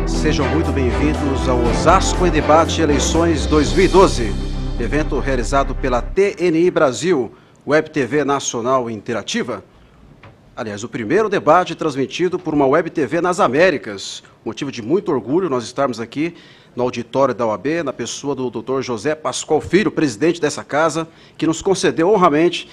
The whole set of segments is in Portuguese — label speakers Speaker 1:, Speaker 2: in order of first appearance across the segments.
Speaker 1: Sejam muito bem-vindos ao Osasco em Debate Eleições 2012, evento realizado pela TNI Brasil, Web TV Nacional Interativa. Aliás, o primeiro debate transmitido por uma Web TV nas Américas. Motivo de muito orgulho nós estarmos aqui no auditório da OAB, na pessoa do Dr. José Pascoal Filho, presidente dessa casa, que nos concedeu honramente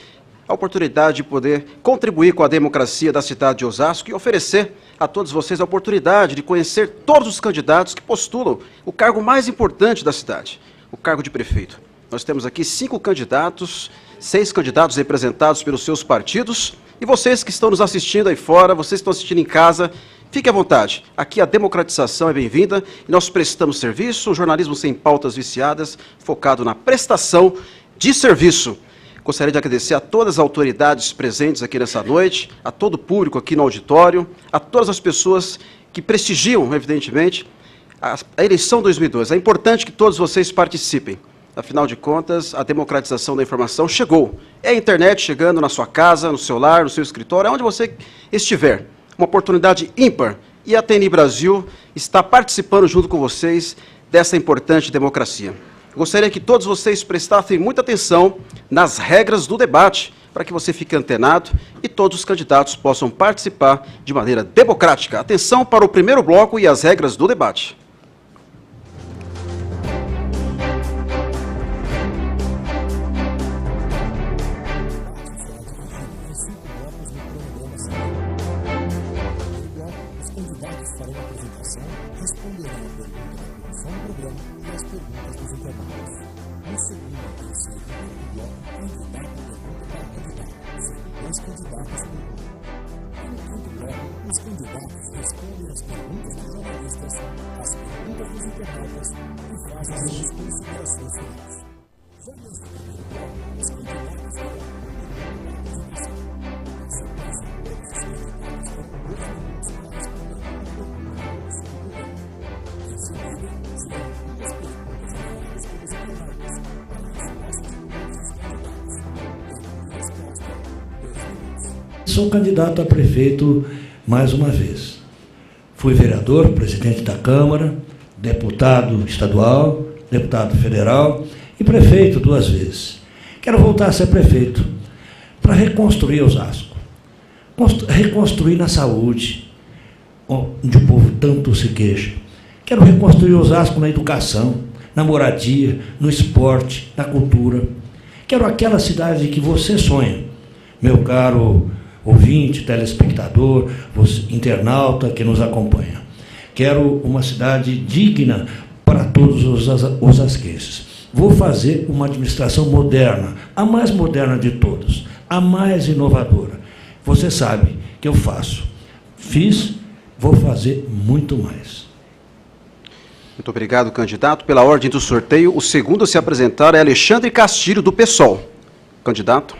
Speaker 1: a oportunidade de poder contribuir com a democracia da cidade de Osasco e oferecer a todos vocês a oportunidade de conhecer todos os candidatos que postulam o cargo mais importante da cidade, o cargo de prefeito. Nós temos aqui 5 candidatos, 6 candidatos representados pelos seus partidos, e vocês que estão nos assistindo aí fora, vocês que estão assistindo em casa, fique à vontade. Aqui a democratização é bem-vinda e nós prestamos serviço, um jornalismo sem pautas viciadas, focado na prestação de serviço. Gostaria de agradecer a todas as autoridades presentes aqui nessa noite, a todo o público aqui no auditório, a todas as pessoas que prestigiam, evidentemente, a eleição 2012. É importante que todos vocês participem. Afinal de contas, a democratização da informação chegou. É a internet chegando na sua casa, no seu lar, no seu escritório, onde você estiver. Uma oportunidade ímpar. E a TNI Brasil está participando junto com vocês dessa importante democracia. Gostaria que todos vocês prestassem muita atenção nas regras do debate, para que você fique antenado e todos os candidatos possam participar de maneira democrática. Atenção para o primeiro bloco e as regras do debate.
Speaker 2: Sou candidato a prefeito mais uma vez. Fui vereador, presidente da Câmara, deputado estadual, deputado federal e prefeito 2 vezes. Quero voltar a ser prefeito para reconstruir Osasco. Reconstruir na saúde, onde o povo tanto se queixa. Quero reconstruir Osasco na educação, na moradia, no esporte, na cultura. Quero aquela cidade que você sonha, meu caro ouvinte, telespectador, internauta que nos acompanha. Quero uma cidade digna para todos os osasquenses. Vou fazer uma administração moderna, a mais moderna de todos, a mais inovadora. Você sabe que eu faço. Fiz, vou fazer muito mais.
Speaker 1: Muito obrigado, candidato. Pela ordem do sorteio, o segundo a se apresentar é Alexandre Castilho, do PSOL. Candidato.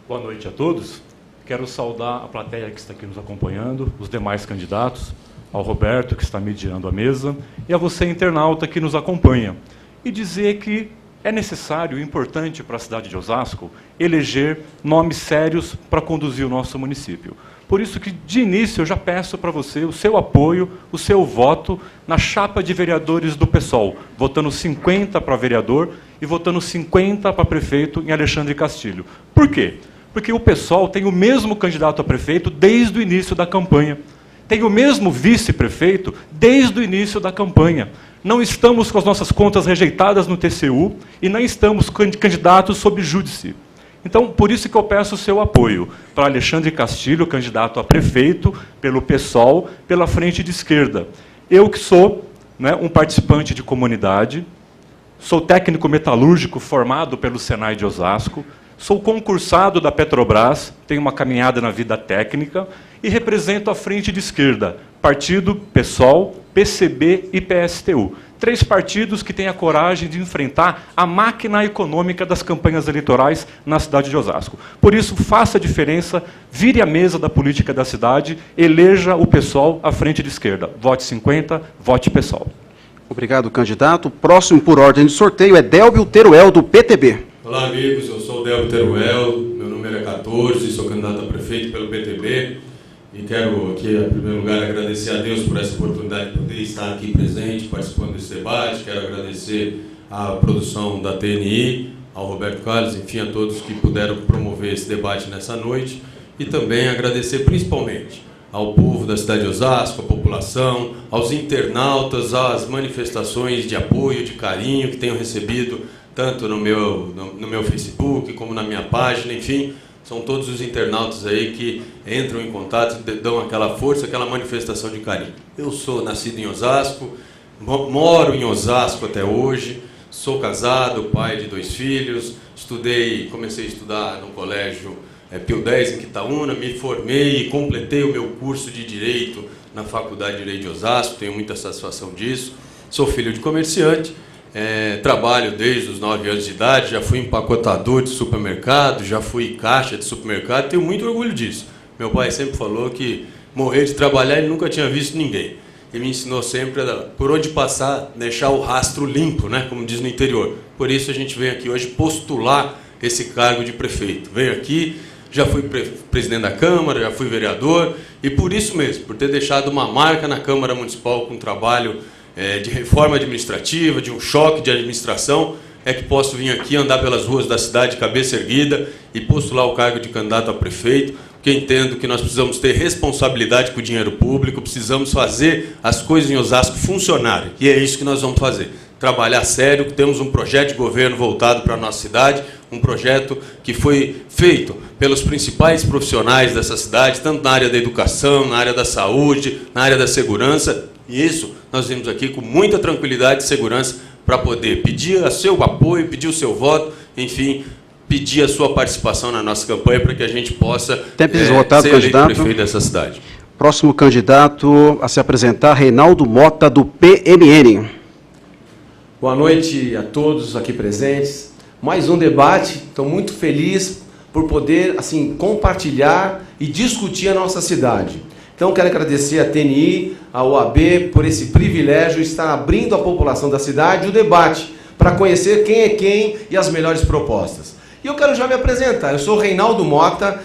Speaker 3: Boa noite a todos. Quero saudar a plateia que está aqui nos acompanhando, os demais candidatos, ao Roberto, que está mediando a mesa, e a você, internauta, que nos acompanha. E dizer que é necessário e importante para a cidade de Osasco eleger nomes sérios para conduzir o nosso município. Por isso que, de início, eu já peço para você o seu apoio, o seu voto na chapa de vereadores do PSOL, votando 50 para vereador e votando 50 para prefeito em Alexandre Castilho. Por quê? Porque o PSOL tem o mesmo candidato a prefeito desde o início da campanha. Tem o mesmo vice-prefeito desde o início da campanha. Não estamos com as nossas contas rejeitadas no TCU e não estamos candidatos sob júdice. Então, por isso que eu peço o seu apoio para Alexandre Castilho, candidato a prefeito, pelo PSOL, pela frente de esquerda. Eu que sou um participante de comunidade, sou técnico metalúrgico formado pelo Senai de Osasco, Sou concursado da Petrobras, tenho uma caminhada na vida técnica e represento a frente de esquerda, partido PSOL, PCB e PSTU. 3 partidos que têm a coragem de enfrentar a máquina econômica das campanhas eleitorais na cidade de Osasco. Por isso, faça a diferença, vire a mesa da política da cidade, eleja o PSOL à frente de esquerda. Vote 50, vote PSOL.
Speaker 1: Obrigado, candidato. Próximo por ordem de sorteio é Délbio Teruel, do PTB.
Speaker 4: Olá, amigos. Eu sou o Délbio Teruel, meu número é 14, sou candidato a prefeito pelo PTB. E quero aqui, em primeiro lugar, agradecer a Deus por essa oportunidade de poder estar aqui presente, participando desse debate. Quero agradecer à produção da TNI, ao Roberto Carlos, enfim, a todos que puderam promover esse debate nessa noite. E também agradecer principalmente ao povo da cidade de Osasco, à população, aos internautas, às manifestações de apoio, de carinho que tenho recebido, tanto no meu Facebook como na minha página, enfim. São todos os internautas aí que entram em contato e dão aquela força, aquela manifestação de carinho. Eu sou nascido em Osasco, moro em Osasco até hoje, sou casado, pai de 2 filhos, comecei a estudar no colégio Pio X em Quitaúna, me formei e completei o meu curso de Direito na Faculdade de Direito de Osasco, tenho muita satisfação disso. Sou filho de comerciante. Trabalho desde os 9 anos de idade, já fui empacotador de supermercado, já fui caixa de supermercado, tenho muito orgulho disso. Meu pai sempre falou que morrer de trabalhar ele nunca tinha visto ninguém. E me ensinou sempre a, por onde passar, deixar o rastro limpo, né, como diz no interior. Por isso a gente vem aqui hoje postular esse cargo de prefeito. Venho aqui, já fui presidente da Câmara, já fui vereador, e por isso mesmo, por ter deixado uma marca na Câmara Municipal com um trabalho de reforma administrativa, de um choque de administração, é que posso vir aqui andar pelas ruas da cidade de cabeça erguida e postular o cargo de candidato a prefeito, porque entendo que nós precisamos ter responsabilidade com o dinheiro público, precisamos fazer as coisas em Osasco funcionarem, e é isso que nós vamos fazer. Trabalhar sério, que temos um projeto de governo voltado para a nossa cidade, um projeto que foi feito pelos principais profissionais dessa cidade, tanto na área da educação, na área da saúde, na área da segurança, e isso nós vimos aqui com muita tranquilidade e segurança para poder pedir o seu apoio, pedir o seu voto, enfim, pedir a sua participação na nossa campanha para que a gente possa ser eleito prefeito dessa cidade.
Speaker 1: Próximo candidato a se apresentar, Reinaldo Mota, do PMN.
Speaker 5: Boa noite a todos aqui presentes. Mais um debate, estou muito feliz por poder assim compartilhar e discutir a nossa cidade. Então, quero agradecer a TNI, a OAB, por esse privilégio de estar abrindo à população da cidade o debate, para conhecer quem é quem e as melhores propostas. E eu quero já me apresentar. Eu sou Reinaldo Mota,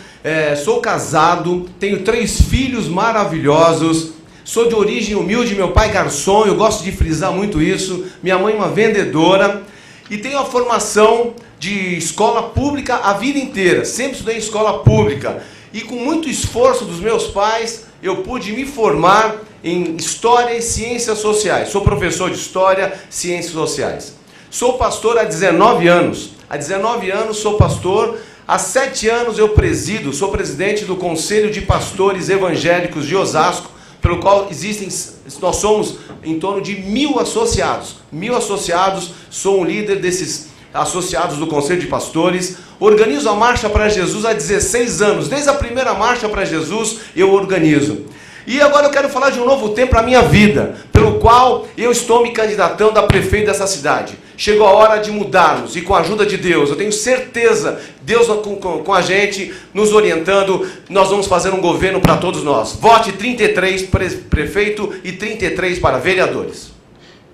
Speaker 5: sou casado, tenho 3 filhos maravilhosos, sou de origem humilde, meu pai garçom, eu gosto de frisar muito isso, minha mãe uma vendedora, e tenho a formação de escola pública a vida inteira, sempre estudei em escola pública. E com muito esforço dos meus pais, eu pude me formar em História e Ciências Sociais. Sou professor de História e Ciências Sociais. Sou pastor há 19 anos. Há 19 anos sou pastor. Há 7 anos eu presido, sou presidente do Conselho de Pastores Evangélicos de Osasco, pelo qual nós somos em torno de 1.000 associados. 1.000 associados, sou um líder desses associados do Conselho de Pastores. Organizo a Marcha para Jesus há 16 anos. Desde a primeira Marcha para Jesus eu organizo. E agora eu quero falar de um novo tempo para a minha vida, pelo qual eu estou me candidatando a prefeito dessa cidade. Chegou a hora de mudarmos e com a ajuda de Deus, eu tenho certeza, Deus com a gente, nos orientando, nós vamos fazer um governo para todos nós. Vote 33 prefeito e 33 para vereadores.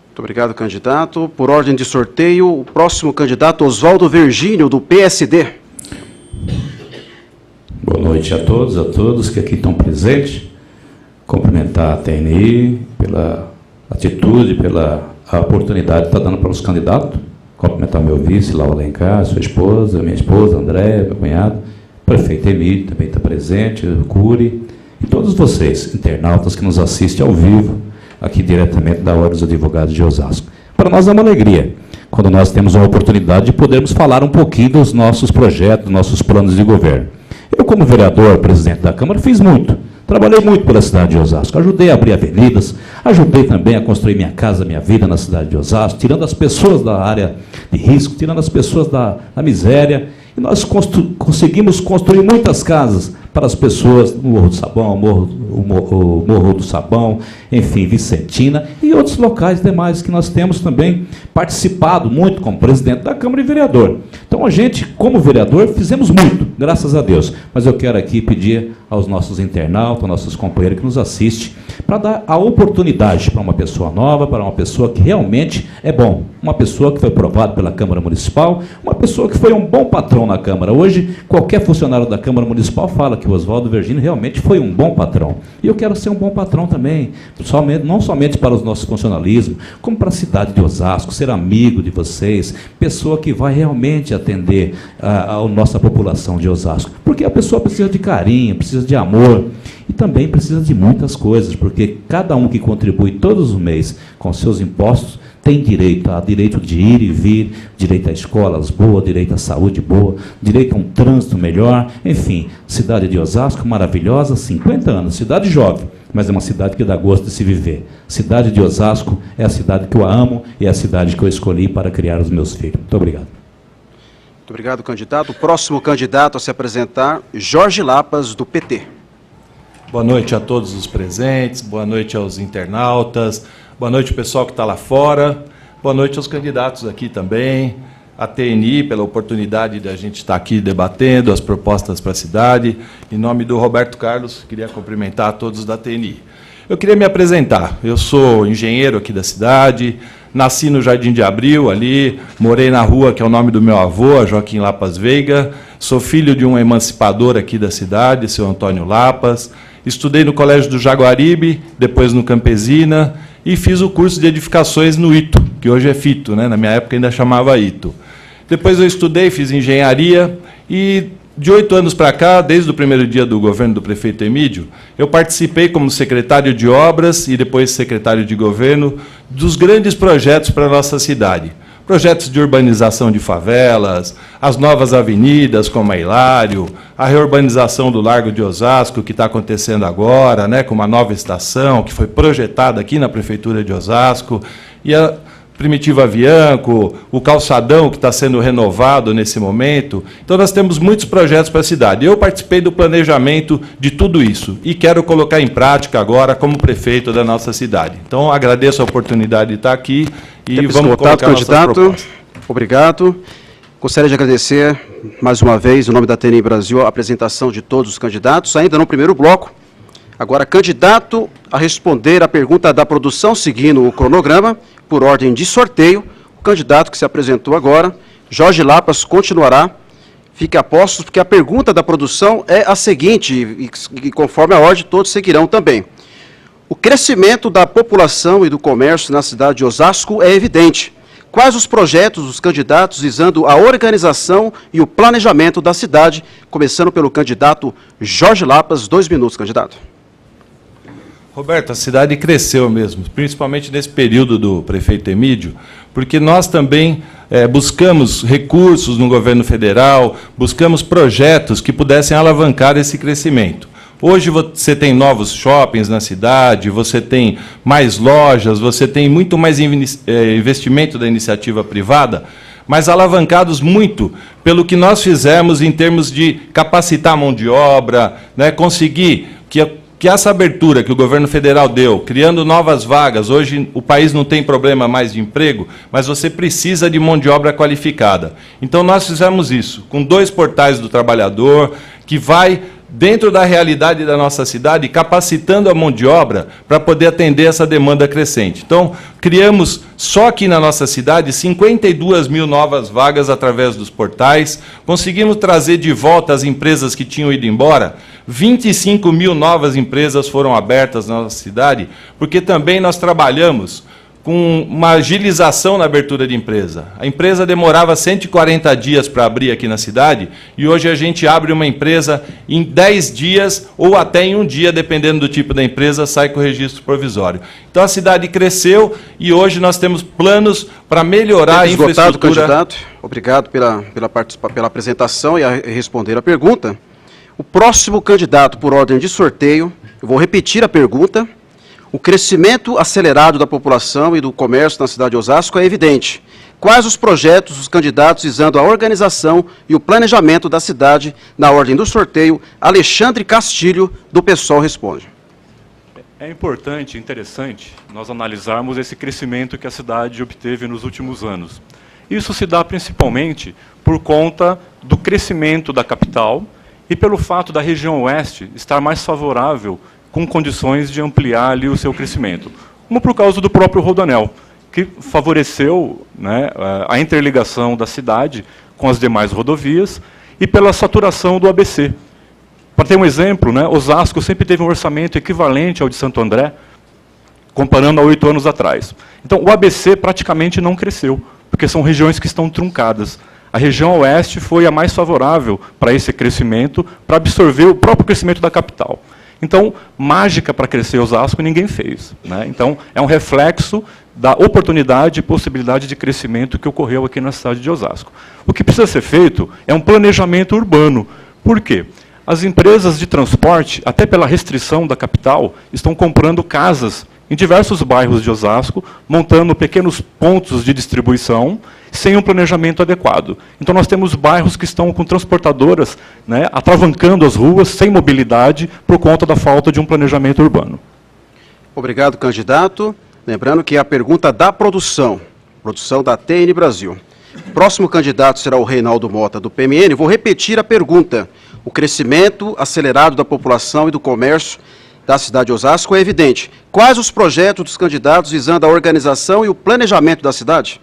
Speaker 1: Muito obrigado, candidato. Por ordem de sorteio, o próximo candidato, Oswaldo Virgínio, do PSD.
Speaker 6: Boa noite a todos que aqui estão presentes. Cumprimentar a TNI pela atitude, pela oportunidade de estar dando para os candidatos. Cumprimentar meu vice, Laura Alencar, sua esposa, minha esposa, André, meu cunhado, prefeito Emílio também está presente, o Cury, e todos vocês, internautas que nos assistem ao vivo, aqui diretamente da Ordem dos Advogados de Osasco. Para nós é uma alegria, quando nós temos a oportunidade de podermos falar um pouquinho dos nossos projetos, dos nossos planos de governo. Eu, como vereador, presidente da Câmara, fiz muito. Trabalhei muito pela cidade de Osasco, ajudei a abrir avenidas, ajudei também a construir minha casa, minha vida na cidade de Osasco, tirando as pessoas da área de risco, tirando as pessoas da miséria E nós conseguimos construir muitas casas para as pessoas, no Morro do Sabão, o Morro do Sabão, enfim, Vicentina, e outros locais demais que nós temos também participado muito como presidente da Câmara e vereador. Então, a gente, como vereador, fizemos muito, graças a Deus. Mas eu quero aqui pedir aos nossos internautas, aos nossos companheiros que nos assistem, para dar a oportunidade para uma pessoa nova, para uma pessoa que realmente é bom, uma pessoa que foi aprovada pela Câmara Municipal, uma pessoa que foi um bom patrão na Câmara. Hoje, qualquer funcionário da Câmara Municipal fala que o Oswaldo Vergini realmente foi um bom patrão. E eu quero ser um bom patrão também, não somente para os nossos funcionalismos, como para a cidade de Osasco, ser amigo de vocês, pessoa que vai realmente atender a nossa população de Osasco. Porque a pessoa precisa de carinho, precisa de amor, e também precisa de muitas coisas, porque cada um que contribui todos os meses com seus impostos tem direito de ir e vir, direito a escolas boas, direito à saúde boa, direito a um trânsito melhor, enfim, cidade de Osasco maravilhosa, 50 anos, cidade jovem, mas é uma cidade que dá gosto de se viver. Cidade de Osasco é a cidade que eu amo e é a cidade que eu escolhi para criar os meus filhos. Muito obrigado.
Speaker 1: Muito obrigado, candidato. O próximo candidato a se apresentar, Jorge Lapas, do PT.
Speaker 7: Boa noite a todos os presentes, boa noite aos internautas, boa noite ao pessoal que está lá fora, boa noite aos candidatos aqui também, a TNI, pela oportunidade de a gente estar aqui debatendo as propostas para a cidade. Em nome do Roberto Carlos, queria cumprimentar a todos da TNI. Eu queria me apresentar. Eu sou engenheiro aqui da cidade, nasci no Jardim de Abril, ali, morei na rua que é o nome do meu avô, Joaquim Lapas Veiga, sou filho de um emancipador aqui da cidade, seu Antônio Lapas. Estudei no Colégio do Jaguaribe, depois no Campesina, e fiz o curso de edificações no ITO, que hoje é FITO, né? Na minha época ainda chamava ITO. Depois eu estudei, fiz engenharia, e de 8 anos para cá, desde o primeiro dia do governo do prefeito Emídio, eu participei como secretário de obras e depois secretário de governo dos grandes projetos para a nossa cidade. Projetos de urbanização de favelas, as novas avenidas, como a Hilário, a reurbanização do Largo de Osasco, que está acontecendo agora, né, com uma nova estação que foi projetada aqui na Prefeitura de Osasco, e a Primitiva Avianco, o calçadão que está sendo renovado nesse momento. Então, nós temos muitos projetos para a cidade. Eu participei do planejamento de tudo isso e quero colocar em prática agora como prefeito da nossa cidade. Então, agradeço a oportunidade de estar aqui e vamos colocar nossas propostas.
Speaker 1: Obrigado. Gostaria de agradecer, mais uma vez, em nome da TNI Brasil, a apresentação de todos os candidatos, ainda no primeiro bloco. Agora, candidato a responder a pergunta da produção, seguindo o cronograma, por ordem de sorteio, o candidato que se apresentou agora, Jorge Lapas, continuará. Fique a postos, porque a pergunta da produção é a seguinte, e conforme a ordem, todos seguirão também. O crescimento da população e do comércio na cidade de Osasco é evidente. Quais os projetos dos candidatos visando a organização e o planejamento da cidade? Começando pelo candidato Jorge Lapas, 2 minutos, candidato.
Speaker 7: Roberto, a cidade cresceu mesmo, principalmente nesse período do prefeito Emídio, porque nós também buscamos recursos no governo federal, buscamos projetos que pudessem alavancar esse crescimento. Hoje você tem novos shoppings na cidade, você tem mais lojas, você tem muito mais investimento da iniciativa privada, mas alavancados muito pelo que nós fizemos em termos de capacitar a mão de obra, né, conseguir que essa abertura que o governo federal deu, criando novas vagas, hoje o país não tem problema mais de emprego, mas você precisa de mão de obra qualificada. Então, nós fizemos isso, com 2 portais do trabalhador, que vai dentro da realidade da nossa cidade, capacitando a mão de obra para poder atender essa demanda crescente. Então, criamos, só aqui na nossa cidade, 52 mil novas vagas através dos portais, conseguimos trazer de volta as empresas que tinham ido embora, 25 mil novas empresas foram abertas na nossa cidade, porque também nós trabalhamos com uma agilização na abertura de empresa. A empresa demorava 140 dias para abrir aqui na cidade, e hoje a gente abre uma empresa em 10 dias ou até em 1 dia, dependendo do tipo da empresa, sai com o registro provisório. Então a cidade cresceu e hoje nós temos planos para melhorar a infraestrutura.
Speaker 1: Candidato. Obrigado pela apresentação e a responder a pergunta. O próximo candidato, por ordem de sorteio, eu vou repetir a pergunta. O crescimento acelerado da população e do comércio na cidade de Osasco é evidente. Quais os projetos dos candidatos visando a organização e o planejamento da cidade? Na ordem do sorteio, Alexandre Castilho, do PSOL, responde.
Speaker 3: É importante, interessante, nós analisarmos esse crescimento que a cidade obteve nos últimos anos. Isso se dá principalmente por conta do crescimento da capital e pelo fato da região oeste estar mais favorável, com condições de ampliar ali o seu crescimento. Uma por causa do próprio Rodoanel, que favoreceu, né, a interligação da cidade com as demais rodovias e pela saturação do ABC. Para ter um exemplo, né, Osasco sempre teve um orçamento equivalente ao de Santo André, comparando a 8 anos atrás. Então, o ABC praticamente não cresceu, porque são regiões que estão truncadas. A região oeste foi a mais favorável para esse crescimento, para absorver o próprio crescimento da capital. Então, mágica para crescer Osasco ninguém fez, né? Então, é um reflexo da oportunidade e possibilidade de crescimento que ocorreu aqui na cidade de Osasco. O que precisa ser feito é um planejamento urbano. Por quê? As empresas de transporte, até pela restrição da capital, estão comprando casas em diversos bairros de Osasco, montando pequenos pontos de distribuição, sem um planejamento adequado. Então, nós temos bairros que estão com transportadoras, né, atravancando as ruas, sem mobilidade, por conta da falta de um planejamento urbano.
Speaker 1: Obrigado, candidato. Lembrando que é a pergunta da produção da TN Brasil. Próximo candidato será o Reinaldo Mota, do PMN. Vou repetir a pergunta. O crescimento acelerado da população e do comércio da cidade de Osasco é evidente. Quais os projetos dos candidatos visando a organização e o planejamento da cidade?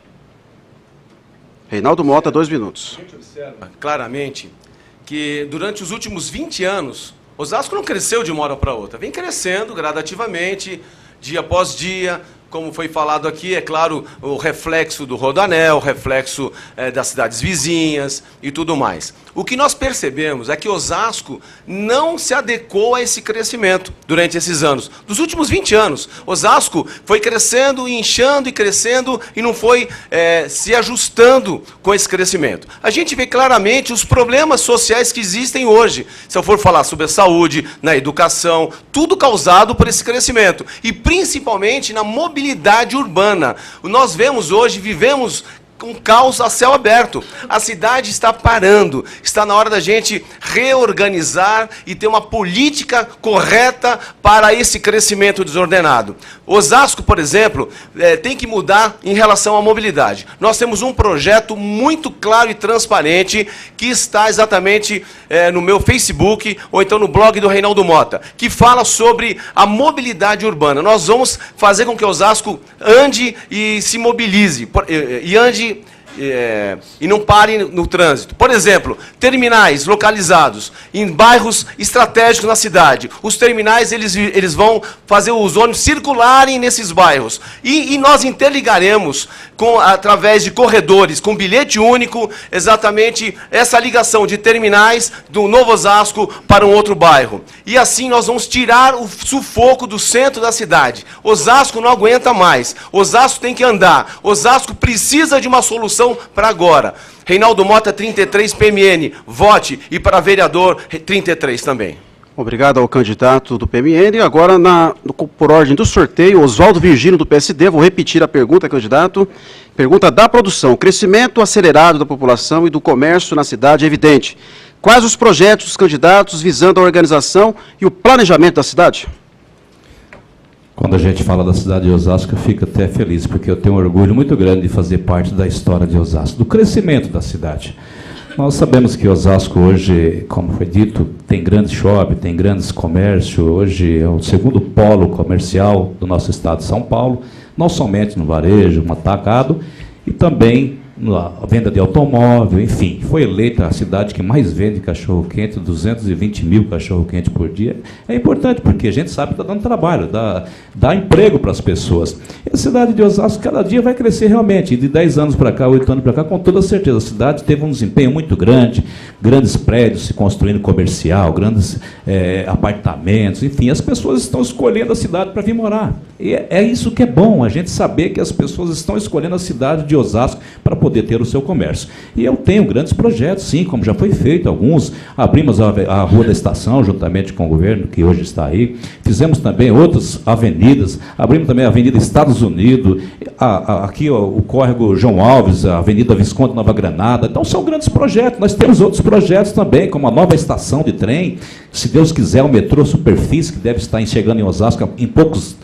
Speaker 1: Reinaldo Mota, 2 minutos.
Speaker 5: A gente observa claramente que durante os últimos 20 anos, Osasco não cresceu de uma hora para outra. Vem crescendo gradativamente, dia após dia. Como foi falado aqui, é claro, o reflexo do Rodoanel, o reflexo das cidades vizinhas e tudo mais. O que nós percebemos é que Osasco não se adequou a esse crescimento durante esses anos. Dos últimos 20 anos, Osasco foi crescendo, inchando e crescendo e não foi se ajustando com esse crescimento. A gente vê claramente os problemas sociais que existem hoje. Se eu for falar sobre a saúde, na educação, tudo causado por esse crescimento. E principalmente na mobilidade urbana. Nós vemos hoje, vivemos um caos a céu aberto. A cidade está parando. Está na hora da gente reorganizar e ter uma política correta para esse crescimento desordenado. Osasco, por exemplo, tem que mudar em relação à mobilidade. Nós temos um projeto muito claro e transparente que está exatamente no meu Facebook ou então no blog do Reinaldo Mota, que fala sobre a mobilidade urbana. Nós vamos fazer com que Osasco ande e se mobilize, e ande e não pare no trânsito. Por exemplo, terminais localizados em bairros estratégicos na cidade. Os terminais eles vão fazer os ônibus circularem nesses bairros. E nós interligaremos através de corredores com bilhete único, exatamente essa ligação de terminais do Novo Osasco para um outro bairro. E assim nós vamos tirar o sufoco do centro da cidade. Osasco não aguenta mais. Osasco tem que andar. Osasco precisa de uma solução para agora. Reinaldo Mota, 33, PMN. Vote. E para vereador, 33 também.
Speaker 1: Obrigado ao candidato do PMN. Agora, por ordem do sorteio, Oswaldo Virgínio, do PSD. Vou repetir a pergunta, candidato. Pergunta da produção. Crescimento acelerado da população e do comércio na cidade é evidente. Quais os projetos dos candidatos visando a organização e o planejamento da cidade?
Speaker 6: Quando a gente fala da cidade de Osasco, eu fico até feliz, porque eu tenho um orgulho muito grande de fazer parte da história de Osasco, do crescimento da cidade. Nós sabemos que Osasco hoje, como foi dito, tem grandes shopping, tem grandes comércios, hoje é o segundo polo comercial do nosso estado de São Paulo, não somente no varejo, no atacado, e também na venda de automóvel, enfim, foi eleita a cidade que mais vende cachorro-quente, 220 mil cachorro-quente por dia. É importante, porque a gente sabe que está dando trabalho, dá emprego para as pessoas. E a cidade de Osasco, cada dia vai crescer realmente, e de 10 anos para cá, 8 anos para cá, com toda certeza. A cidade teve um desempenho muito grande, grandes prédios se construindo comercial, grandes apartamentos, enfim, as pessoas estão escolhendo a cidade para vir morar. E é isso que é bom, a gente saber que as pessoas estão escolhendo a cidade de Osasco para poder poder ter o seu comércio. E eu tenho grandes projetos, sim, como já foi feito, alguns. Abrimos a Rua da Estação, juntamente com o governo, que hoje está aí. Fizemos também outras avenidas, abrimos também a Avenida Estados Unidos, aqui o Córrego João Alves, a Avenida Visconde Nova Granada. Então, são grandes projetos. Nós temos outros projetos também, como a nova estação de trem, se Deus quiser, o metrô Superfície, que deve estar chegando em Osasco em poucos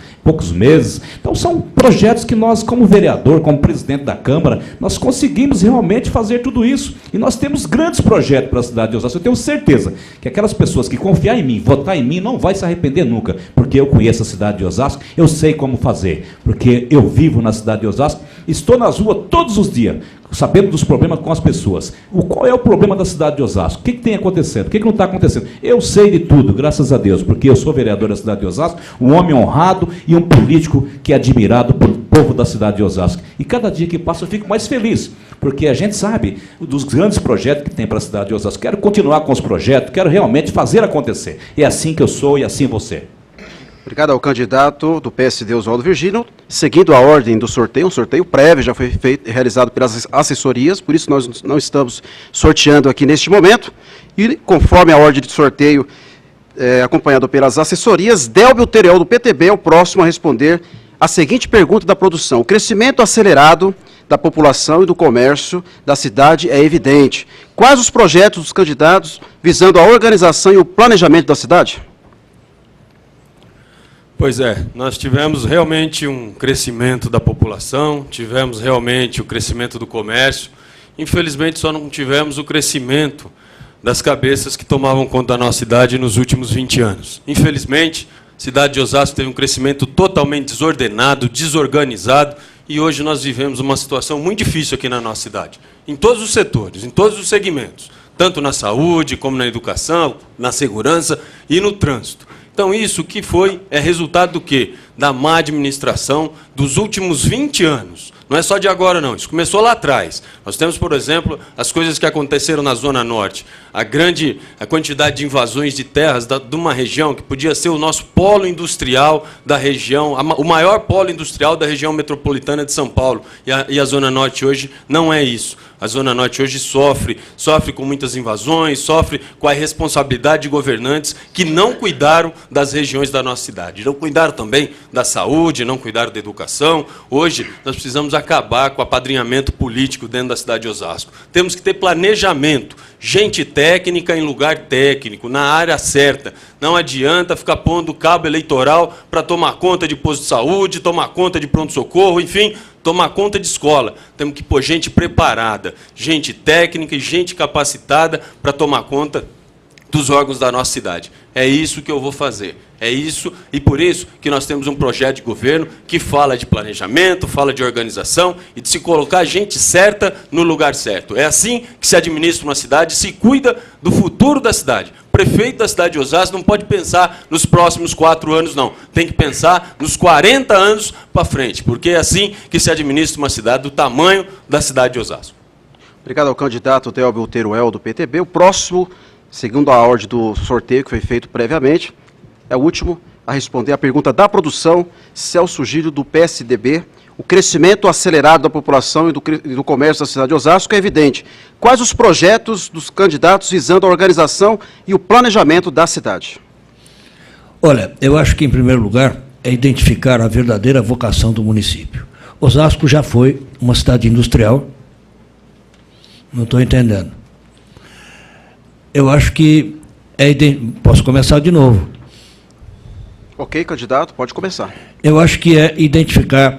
Speaker 6: meses. Então, são projetos que nós, como vereador, como presidente da Câmara, nós conseguimos realmente fazer tudo isso. E nós temos grandes projetos para a cidade de Osasco. Eu tenho certeza que aquelas pessoas que confiar em mim, votar em mim, não vai se arrepender nunca, porque eu conheço a cidade de Osasco, eu sei como fazer, porque eu vivo na cidade de Osasco, estou nas ruas todos os dias, sabendo dos problemas com as pessoas. Qual é o problema da cidade de Osasco? O que tem acontecendo? O que não está acontecendo? Eu sei de tudo, graças a Deus, porque eu sou vereador da cidade de Osasco, um homem honrado e um político que é admirado pelo povo da cidade de Osasco. E cada dia que passa eu fico mais feliz, porque a gente sabe dos grandes projetos que tem para a cidade de Osasco. Quero continuar com os projetos, quero realmente fazer acontecer. É assim que eu sou e assim você.
Speaker 1: Obrigado ao candidato do PSD, Oswaldo Virgínio. Seguindo a ordem do sorteio, um sorteio prévio já foi realizado pelas assessorias, por isso nós não estamos sorteando aqui neste momento. E conforme a ordem de sorteio acompanhado pelas assessorias, Délbio Teruel, do PTB, é o próximo a responder a seguinte pergunta da produção. O crescimento acelerado da população e do comércio da cidade é evidente. Quais os projetos dos candidatos visando a organização e o planejamento da cidade?
Speaker 4: Pois é, nós tivemos realmente um crescimento da população, tivemos realmente o crescimento do comércio, infelizmente só não tivemos o crescimento das cabeças que tomavam conta da nossa cidade nos últimos 20 anos. Infelizmente, a cidade de Osasco teve um crescimento totalmente desordenado, desorganizado, e hoje nós vivemos uma situação muito difícil aqui na nossa cidade, em todos os setores, em todos os segmentos, tanto na saúde, como na educação, na segurança e no trânsito. Então, isso que é resultado do quê? Da má administração dos últimos 20 anos. Não é só de agora, não. Isso começou lá atrás. Nós temos, por exemplo, as coisas que aconteceram na Zona Norte. A quantidade de invasões de terras de uma região que podia ser o nosso polo industrial da região, o maior polo industrial da região metropolitana de São Paulo. E a Zona Norte hoje não é isso. A Zona Norte hoje sofre com muitas invasões, sofre com a irresponsabilidade de governantes que não cuidaram das regiões da nossa cidade. Não cuidaram também da saúde, não cuidaram da educação. Hoje, nós precisamos acabar com o apadrinhamento político dentro da cidade de Osasco. Temos que ter planejamento, gente técnica em lugar técnico, na área certa. Não adianta ficar pondo cabo eleitoral para tomar conta de posto de saúde, tomar conta de pronto-socorro, enfim, tomar conta de escola. Temos que pôr gente preparada, gente técnica e gente capacitada para tomar conta dos órgãos da nossa cidade. É isso que eu vou fazer. É isso, e por isso que nós temos um projeto de governo que fala de planejamento, fala de organização e de se colocar gente certa no lugar certo. É assim que se administra uma cidade, se cuida do futuro da cidade. O prefeito da cidade de Osasco não pode pensar nos próximos 4 anos, não. Tem que pensar nos 40 anos para frente, porque é assim que se administra uma cidade do tamanho da cidade de Osasco.
Speaker 1: Obrigado ao candidato Délbio Teruel, do PTB. O próximo, segundo a ordem do sorteio que foi feito previamente, é o último a responder a pergunta da produção, Celso Gílio, do PSDB. O crescimento acelerado da população e do comércio da cidade de Osasco é evidente. Quais os projetos dos candidatos visando a organização e o planejamento da cidade?
Speaker 2: Olha, eu acho que, em primeiro lugar, é identificar a verdadeira vocação do município. Osasco já foi uma cidade industrial. Não estou entendendo. Eu acho que posso começar de novo.
Speaker 1: Ok, candidato, pode começar.
Speaker 2: Eu acho que é identificar,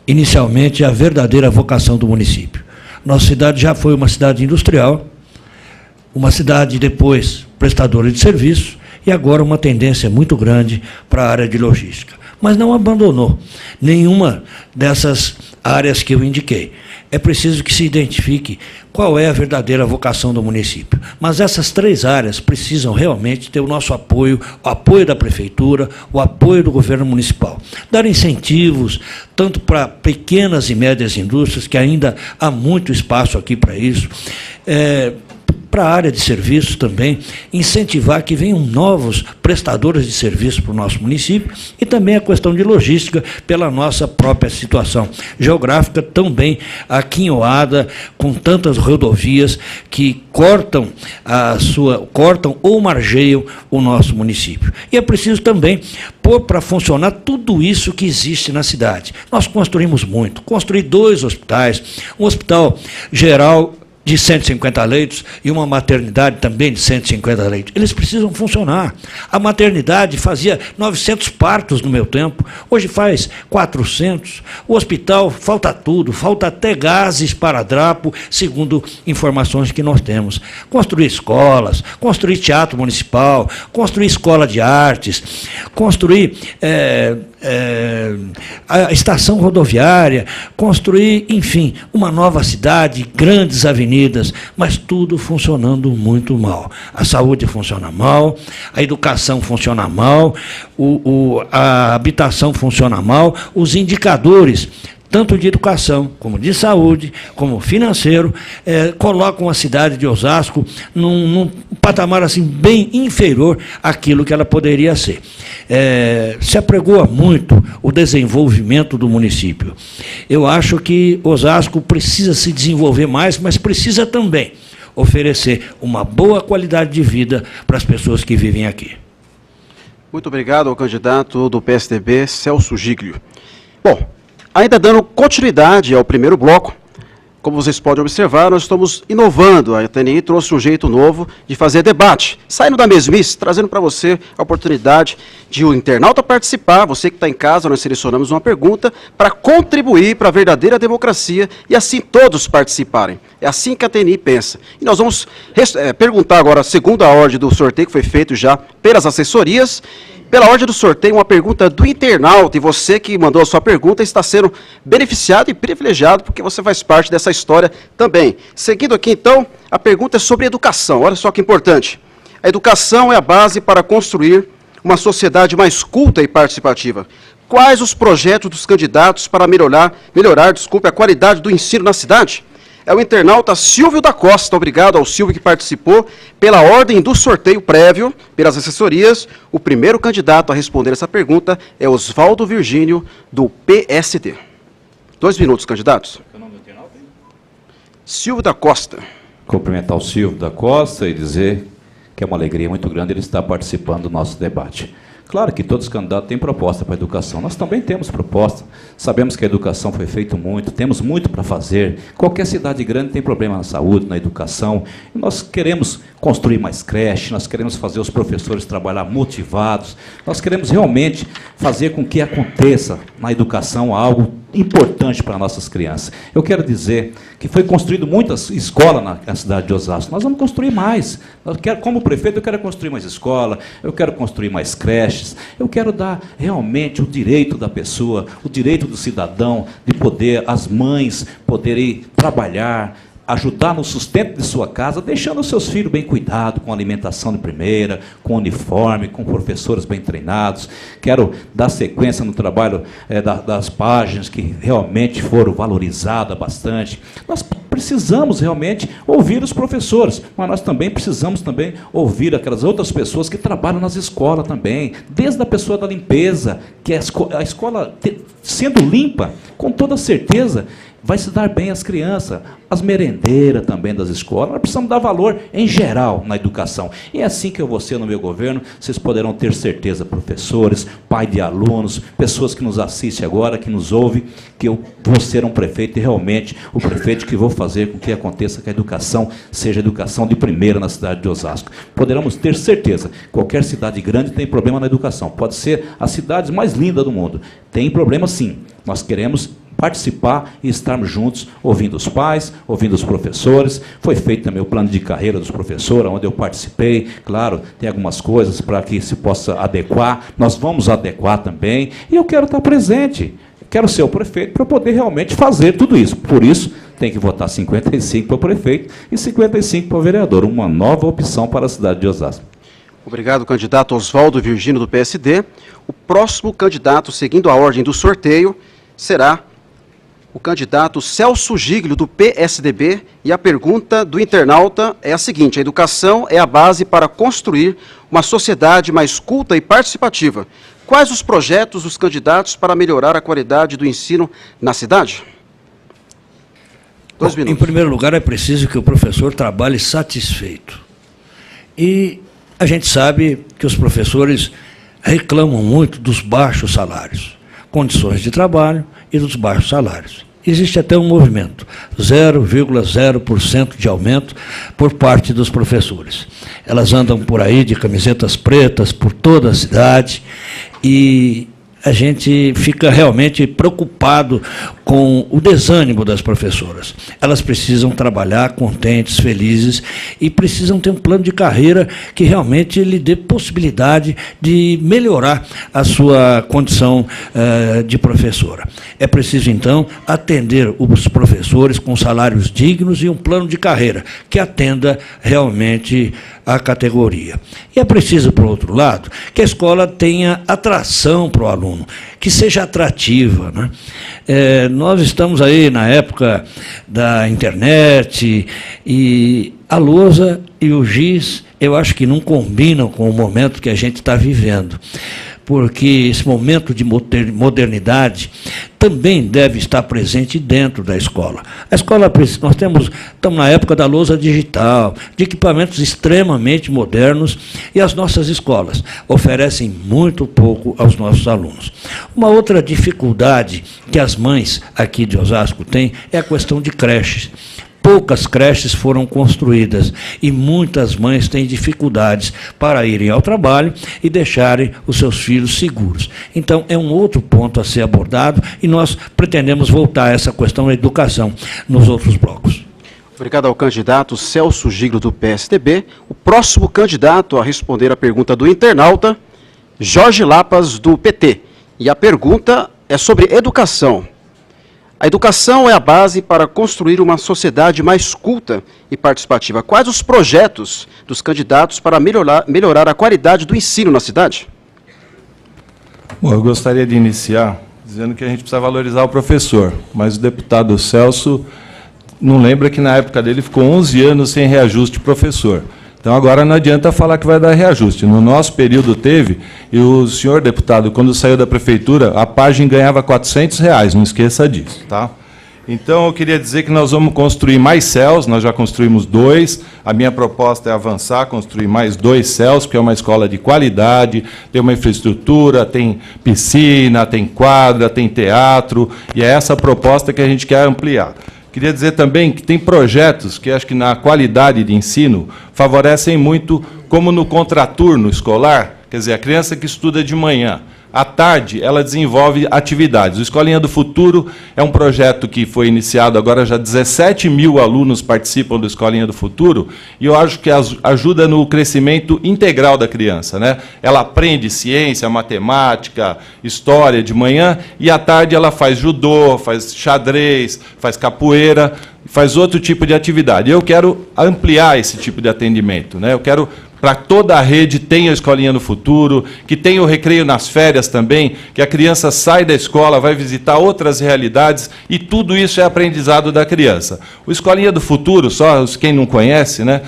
Speaker 2: inicialmente, a verdadeira vocação do município. Nossa cidade já foi uma cidade industrial, uma cidade, depois, prestadora de serviços, e agora uma tendência muito grande para a área de logística. Mas não abandonou nenhuma dessas áreas que eu indiquei. É preciso que se identifique qual é a verdadeira vocação do município. Mas essas 3 áreas precisam realmente ter o nosso apoio, o apoio da prefeitura, o apoio do governo municipal. Dar incentivos, tanto para pequenas e médias indústrias, que ainda há muito espaço aqui para isso, para a área de serviços também, incentivar que venham novos prestadores de serviço para o nosso município e também a questão de logística pela nossa própria situação geográfica, tão bem aquinhoada, com tantas rodovias que cortam ou margeiam o nosso município. E é preciso também pôr para funcionar tudo isso que existe na cidade. Nós construímos muito, construí 2 hospitais, um hospital geral de 150 leitos e uma maternidade também de 150 leitos. Eles precisam funcionar. A maternidade fazia 900 partos no meu tempo, hoje faz 400. O hospital falta tudo, falta até gases para drapo, segundo informações que nós temos. Construir escolas, construir teatro municipal, construir escola de artes, construir a estação rodoviária, construir, enfim, uma nova cidade, grandes avenidas, mas tudo funcionando muito mal. A saúde funciona mal, a educação funciona mal, a habitação funciona mal, os indicadores, tanto de educação, como de saúde, como financeiro, colocam a cidade de Osasco num patamar assim, bem inferior àquilo que ela poderia ser. Se apregoa muito o desenvolvimento do município. Eu acho que Osasco precisa se desenvolver mais, mas precisa também oferecer uma boa qualidade de vida para as pessoas que vivem aqui.
Speaker 1: Muito obrigado ao candidato do PSDB, Celso Giglio. Bom, ainda dando continuidade ao primeiro bloco, como vocês podem observar, nós estamos inovando. A TNI trouxe um jeito novo de fazer debate, saindo da mesmice, trazendo para você a oportunidade de o internauta participar. Você que está em casa, nós selecionamos uma pergunta para contribuir para a verdadeira democracia e assim todos participarem. É assim que a TNI pensa. E nós vamos perguntar agora, segundo a ordem do sorteio que foi feito já pelas assessorias. Pela ordem do sorteio, uma pergunta do internauta, e você que mandou a sua pergunta está sendo beneficiado e privilegiado, porque você faz parte dessa história também. Seguindo aqui, então, a pergunta é sobre educação. Olha só que importante. A educação é a base para construir uma sociedade mais culta e participativa. Quais os projetos dos candidatos para melhorar a qualidade do ensino na cidade? É o internauta Silvio da Costa. Obrigado ao Silvio que participou. Pela ordem do sorteio prévio, pelas assessorias, o primeiro candidato a responder essa pergunta é Oswaldo Virgínio, do PSD. 2 minutos, candidatos.
Speaker 6: Qual é o nome do internauta?
Speaker 1: Silvio da Costa.
Speaker 6: Cumprimentar o Silvio da Costa e dizer que é uma alegria muito grande ele estar participando do nosso debate. Claro que todos os candidatos têm proposta para a educação. Nós também temos proposta. Sabemos que a educação foi feita muito, temos muito para fazer. Qualquer cidade grande tem problema na saúde, na educação. E nós queremos construir mais creche, nós queremos fazer os professores trabalhar motivados. Nós queremos realmente fazer com que aconteça na educação algo importante para nossas crianças. Eu quero dizer que foi construído muitas escolas na cidade de Osasco. Nós vamos construir mais. Como prefeito, eu quero construir mais escola, eu quero construir mais creches, eu quero dar realmente o direito da pessoa, o direito do cidadão de poder, as mães poderem trabalhar, ajudar no sustento de sua casa, deixando os seus filhos bem cuidados, com alimentação de primeira, com uniforme, com professores bem treinados. Quero dar sequência no trabalho das páginas que realmente foram valorizadas bastante. Nós precisamos realmente ouvir os professores, mas nós também precisamos ouvir aquelas outras pessoas que trabalham nas escolas também, desde a pessoa da limpeza, que a escola sendo limpa, com toda certeza, vai se dar bem às crianças, as merendeiras também das escolas. Nós precisamos dar valor em geral na educação. E é assim que eu vou ser no meu governo, vocês poderão ter certeza, professores, pai de alunos, pessoas que nos assistem agora, que nos ouvem, que eu vou ser um prefeito e realmente o prefeito que vou fazer com que aconteça que a educação seja educação de primeira na cidade de Osasco. Poderemos ter certeza, qualquer cidade grande tem problema na educação. Pode ser a cidade mais linda do mundo. Tem problema sim. Nós queremos participar e estarmos juntos, ouvindo os pais, ouvindo os professores. Foi feito também o plano de carreira dos professores, onde eu participei. Claro, tem algumas coisas para que se possa adequar. Nós vamos adequar também. E eu quero estar presente. Quero ser o prefeito para poder realmente fazer tudo isso. Por isso, tem que votar 55 para o prefeito e 55 para o vereador. Uma nova opção para a cidade de Osasco.
Speaker 1: Obrigado, candidato Oswaldo Virgínio, do PSD. O próximo candidato, seguindo a ordem do sorteio, será o candidato Celso Giglio, do PSDB, e a pergunta do internauta é a seguinte: a educação é a base para construir uma sociedade mais culta e participativa. Quais os projetos dos candidatos para melhorar a qualidade do ensino na cidade? 2 minutos.
Speaker 2: Em primeiro lugar, é preciso que o professor trabalhe satisfeito. E a gente sabe que os professores reclamam muito dos baixos salários, condições de trabalho e dos baixos salários. Existe até um movimento, 0,0% de aumento por parte dos professores. Elas andam por aí de camisetas pretas por toda a cidade e a gente fica realmente preocupado com o desânimo das professoras. Elas precisam trabalhar contentes, felizes, e precisam ter um plano de carreira que realmente lhe dê possibilidade de melhorar a sua condição de professora. É preciso, então, atender os professores com salários dignos e um plano de carreira que atenda realmente a categoria. E é preciso, por outro lado, que a escola tenha atração para o aluno, que seja atrativa, né? Nós estamos aí na época da internet e a lousa e o giz, eu acho que não combinam com o momento que a gente está vivendo, porque esse momento de modernidade também deve estar presente dentro da escola. A escola, nós estamos na época da lousa digital, de equipamentos extremamente modernos, e as nossas escolas oferecem muito pouco aos nossos alunos. Uma outra dificuldade que as mães aqui de Osasco têm é a questão de creches. Poucas creches foram construídas e muitas mães têm dificuldades para irem ao trabalho e deixarem os seus filhos seguros. Então, é um outro ponto a ser abordado e nós pretendemos voltar a essa questão da educação nos outros blocos.
Speaker 1: Obrigado ao candidato Celso Giglio, do PSDB. O próximo candidato a responder a pergunta do internauta, Jorge Lapas, do PT. E a pergunta é sobre educação. A educação é a base para construir uma sociedade mais culta e participativa. Quais os projetos dos candidatos para melhorar a qualidade do ensino na cidade?
Speaker 7: Bom, eu gostaria de iniciar dizendo que a gente precisa valorizar o professor, mas o deputado Celso não lembra que na época dele ficou 11 anos sem reajuste professor. Então, agora não adianta falar que vai dar reajuste. No nosso período teve, e o senhor deputado, quando saiu da prefeitura, a página ganhava R$400, não esqueça disso, tá? Então, eu queria dizer que nós vamos construir mais CELs, nós já construímos 2, a minha proposta é avançar, construir mais 2 CELs, porque é uma escola de qualidade, tem uma infraestrutura, tem piscina, tem quadra, tem teatro, e é essa a proposta que a gente quer ampliar. Queria dizer também que tem projetos que acho que na qualidade de ensino favorecem muito, como no contraturno escolar, quer dizer, a criança que estuda de manhã, à tarde ela desenvolve atividades. O Escolinha do Futuro é um projeto que foi iniciado, agora já 17 mil alunos participam do Escolinha do Futuro, e eu acho que ajuda no crescimento integral da criança, né? Ela aprende ciência, matemática, história de manhã, e à tarde ela faz judô, faz xadrez, faz capoeira, faz outro tipo de atividade. Eu quero ampliar esse tipo de atendimento, né? Eu quero para toda a rede tenha a Escolinha no Futuro, que tenha o recreio nas férias também, que a criança sai da escola, vai visitar outras realidades, e tudo isso é aprendizado da criança. O Escolinha do Futuro, só quem não conhece, né,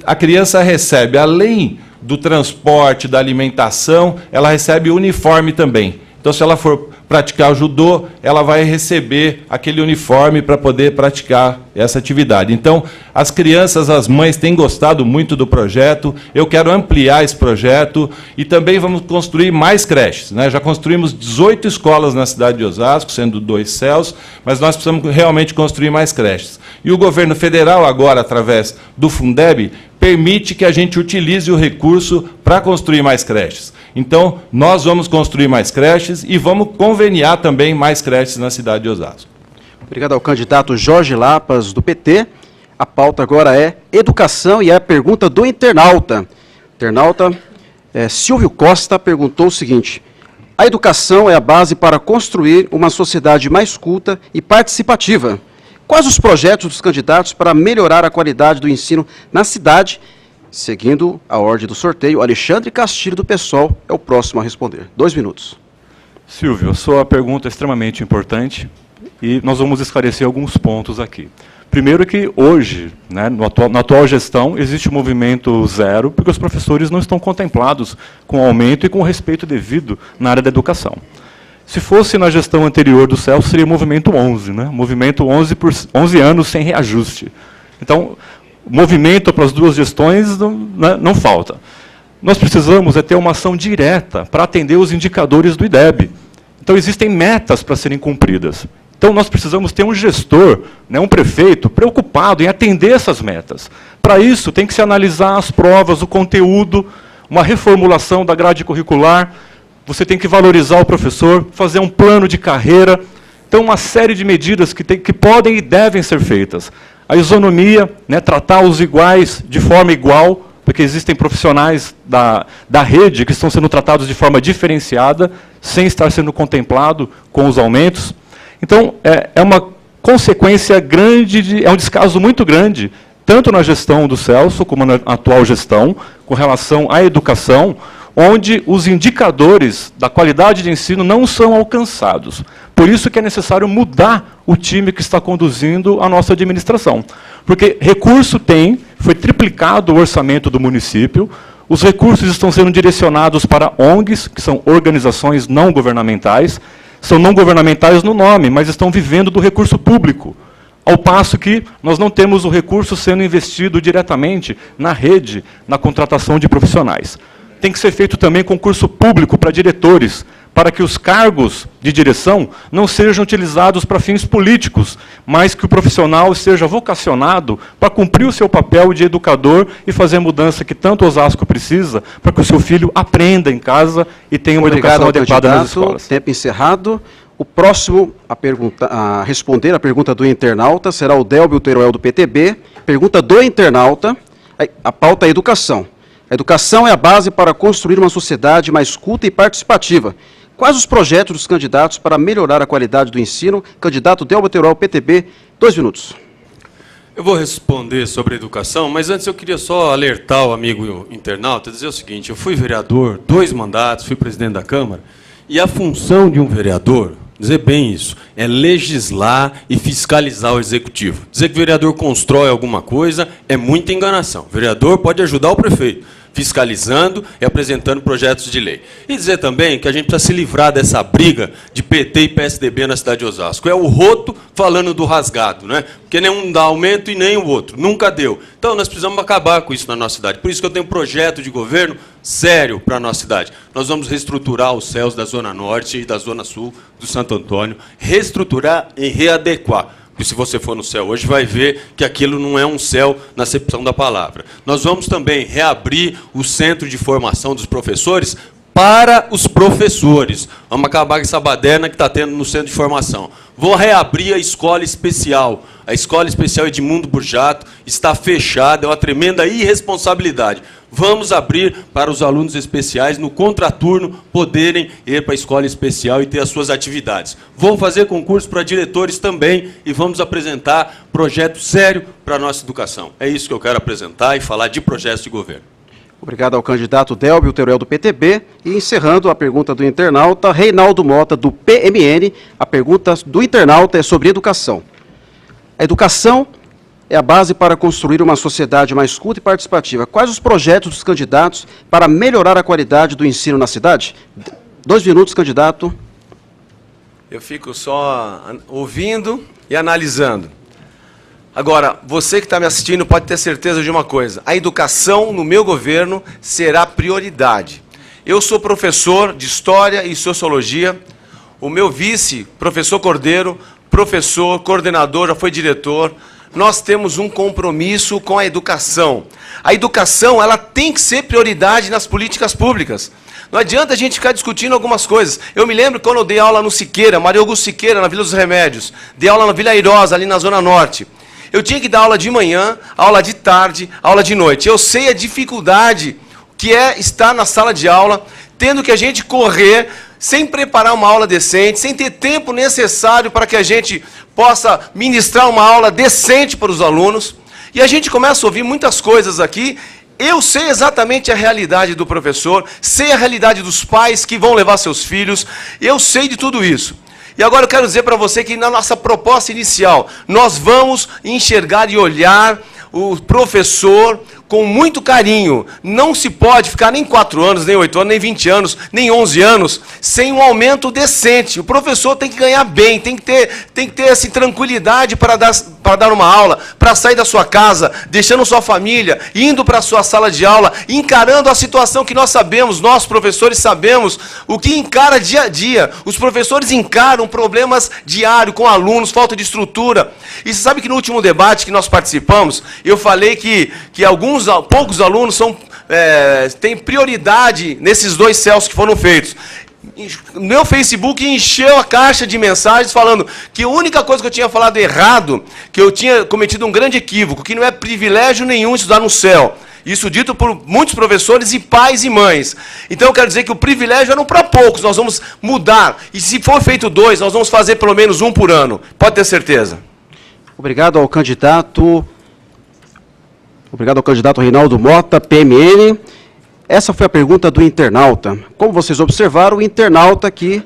Speaker 7: a criança recebe, além do transporte, da alimentação, ela recebe o uniforme também. Então, se ela for praticar o judô, ela vai receber aquele uniforme para poder praticar essa atividade. Então, as crianças, as mães têm gostado muito do projeto, eu quero ampliar esse projeto e também vamos construir mais creches, né? Já construímos 18 escolas na cidade de Osasco, sendo 2 CELs, mas nós precisamos realmente construir mais creches. E o governo federal, agora, através do Fundeb, permite que a gente utilize o recurso para construir mais creches. Então, nós vamos construir mais creches e vamos conveniar também mais creches na cidade de Osasco.
Speaker 1: Obrigado ao candidato Jorge Lapas, do PT. A pauta agora é educação e é a pergunta do internauta. O internauta Silvio Costa perguntou o seguinte: a educação é a base para construir uma sociedade mais culta e participativa. Quais os projetos dos candidatos para melhorar a qualidade do ensino na cidade? Seguindo a ordem do sorteio, Alexandre Castilho, do PSOL, é o próximo a responder. 2 minutos.
Speaker 3: Silvio, a sua pergunta é extremamente importante e nós vamos esclarecer alguns pontos aqui. Primeiro que hoje, né, na atual gestão, existe um movimento zero, porque os professores não estão contemplados com o aumento e com o respeito devido na área da educação. Se fosse na gestão anterior do Celso, seria movimento 11, né? Movimento 11 por 11 anos sem reajuste. Então, movimento para as duas gestões não falta. Nós precisamos ter uma ação direta para atender os indicadores do IDEB. Então, existem metas para serem cumpridas. Então, nós precisamos ter um gestor, né, um prefeito, preocupado em atender essas metas. Para isso, tem que se analisar as provas, o conteúdo, uma reformulação da grade curricular, você tem que valorizar o professor, fazer um plano de carreira. Então, uma série de medidas que podem e devem ser feitas. A isonomia, né, tratar os iguais de forma igual, porque existem profissionais da rede que estão sendo tratados de forma diferenciada, sem estar sendo contemplado com os aumentos. Então, é uma consequência grande, é um descaso muito grande, tanto na gestão do Celso, como na atual gestão, com relação à educação, onde os indicadores da qualidade de ensino não são alcançados. Por isso que é necessário mudar o time que está conduzindo a nossa administração. Porque recurso tem, foi triplicado o orçamento do município, os recursos estão sendo direcionados para ONGs, que são organizações não governamentais, são não governamentais no nome, mas estão vivendo do recurso público. Ao passo que nós não temos o recurso sendo investido diretamente na rede, na contratação de profissionais. Tem que ser feito também concurso público para diretores, para que os cargos de direção não sejam utilizados para fins políticos, mas que o profissional seja vocacionado para cumprir o seu papel de educador e fazer a mudança que tanto Osasco precisa, para que o seu filho aprenda em casa e tenha uma educação adequada nas escolas.
Speaker 1: Tempo encerrado. O próximo a responder a pergunta do internauta será o Délbio Teruel, do PTB. Pergunta do internauta, a pauta é educação. A educação é a base para construir uma sociedade mais culta e participativa. Quais os projetos dos candidatos para melhorar a qualidade do ensino? Candidato Délbio Teruel, PTB, 2 minutos.
Speaker 4: Eu vou responder sobre educação, mas antes eu queria só alertar o amigo internauta, dizer o seguinte: eu fui vereador 2 mandatos, fui presidente da Câmara, e a função de um vereador, dizer bem isso, é legislar e fiscalizar o executivo. Dizer que o vereador constrói alguma coisa é muita enganação. O vereador pode ajudar o prefeito, fiscalizando e apresentando projetos de lei. E dizer também que a gente precisa se livrar dessa briga de PT e PSDB na cidade de Osasco. É o roto falando do rasgado, né? Porque nenhum dá aumento e nem o outro. Nunca deu. Então, nós precisamos acabar com isso na nossa cidade. Por isso que eu tenho um projeto de governo sério para a nossa cidade. Nós vamos reestruturar os céus da Zona Norte e da Zona Sul do Santo Antônio, reestruturar e readequar. E se você for no céu hoje, vai ver que aquilo não é um céu na acepção da palavra. Nós vamos também reabrir o centro de formação dos professores para os professores. Vamos acabar com essa baderna que está tendo no centro de formação. Vou reabrir a escola especial. A escola especial Edmundo Burjato está fechada, é uma tremenda irresponsabilidade. Vamos abrir para os alunos especiais, no contraturno, poderem ir para a escola especial e ter as suas atividades. Vou fazer concurso para diretores também e vamos apresentar projeto sério para a nossa educação. É isso que eu quero apresentar e falar de projetos de governo.
Speaker 1: Obrigado ao candidato Délbio Teruel, do PTB. E encerrando a pergunta do internauta, Reinaldo Mota, do PMN. A pergunta do internauta é sobre educação. A educação é a base para construir uma sociedade mais culta e participativa. Quais os projetos dos candidatos para melhorar a qualidade do ensino na cidade? 2 minutos, candidato.
Speaker 5: Eu fico só ouvindo e analisando. Agora, você que está me assistindo pode ter certeza de uma coisa: a educação no meu governo será prioridade. Eu sou professor de História e Sociologia, o meu vice, professor Cordeiro, professor, coordenador, já foi diretor. Nós temos um compromisso com a educação. A educação, ela tem que ser prioridade nas políticas públicas. Não adianta a gente ficar discutindo algumas coisas. Eu me lembro quando eu dei aula no Siqueira, Maria Augusto Siqueira, na Vila dos Remédios. Dei aula na Vila Airosa, ali na Zona Norte. Eu tinha que dar aula de manhã, aula de tarde, aula de noite. Eu sei a dificuldade que é estar na sala de aula, tendo que a gente correr, sem preparar uma aula decente, sem ter tempo necessário para que a gente possa ministrar uma aula decente para os alunos. E a gente começa a ouvir muitas coisas aqui. Eu sei exatamente a realidade do professor, sei a realidade dos pais que vão levar seus filhos, eu sei de tudo isso. E agora eu quero dizer para você que na nossa proposta inicial, nós vamos enxergar e olhar o professor com muito carinho. Não se pode ficar nem 4 anos, nem 8 anos, nem 20 anos, nem 11 anos, sem um aumento decente. O professor tem que ganhar bem, tem que ter assim, tranquilidade para dar uma aula, para sair da sua casa, deixando sua família, indo para a sua sala de aula, encarando a situação que nós sabemos, nós professores sabemos, o que encara dia a dia. Os professores encaram problemas diários com alunos, falta de estrutura. E você sabe que no último debate que nós participamos, eu falei que poucos alunos têm prioridade nesses 2 CELs que foram feitos. Meu Facebook encheu a caixa de mensagens falando que a única coisa que eu tinha falado errado, que eu tinha cometido um grande equívoco, que não é privilégio nenhum estudar no CEL. Isso dito por muitos professores e pais e mães. Então eu quero dizer que o privilégio era para poucos, nós vamos mudar. E se for feito 2, nós vamos fazer pelo menos 1 por ano. Pode ter certeza.
Speaker 1: Obrigado ao candidato Reinaldo Mota, PMN. Essa foi a pergunta do internauta. Como vocês observaram, o internauta aqui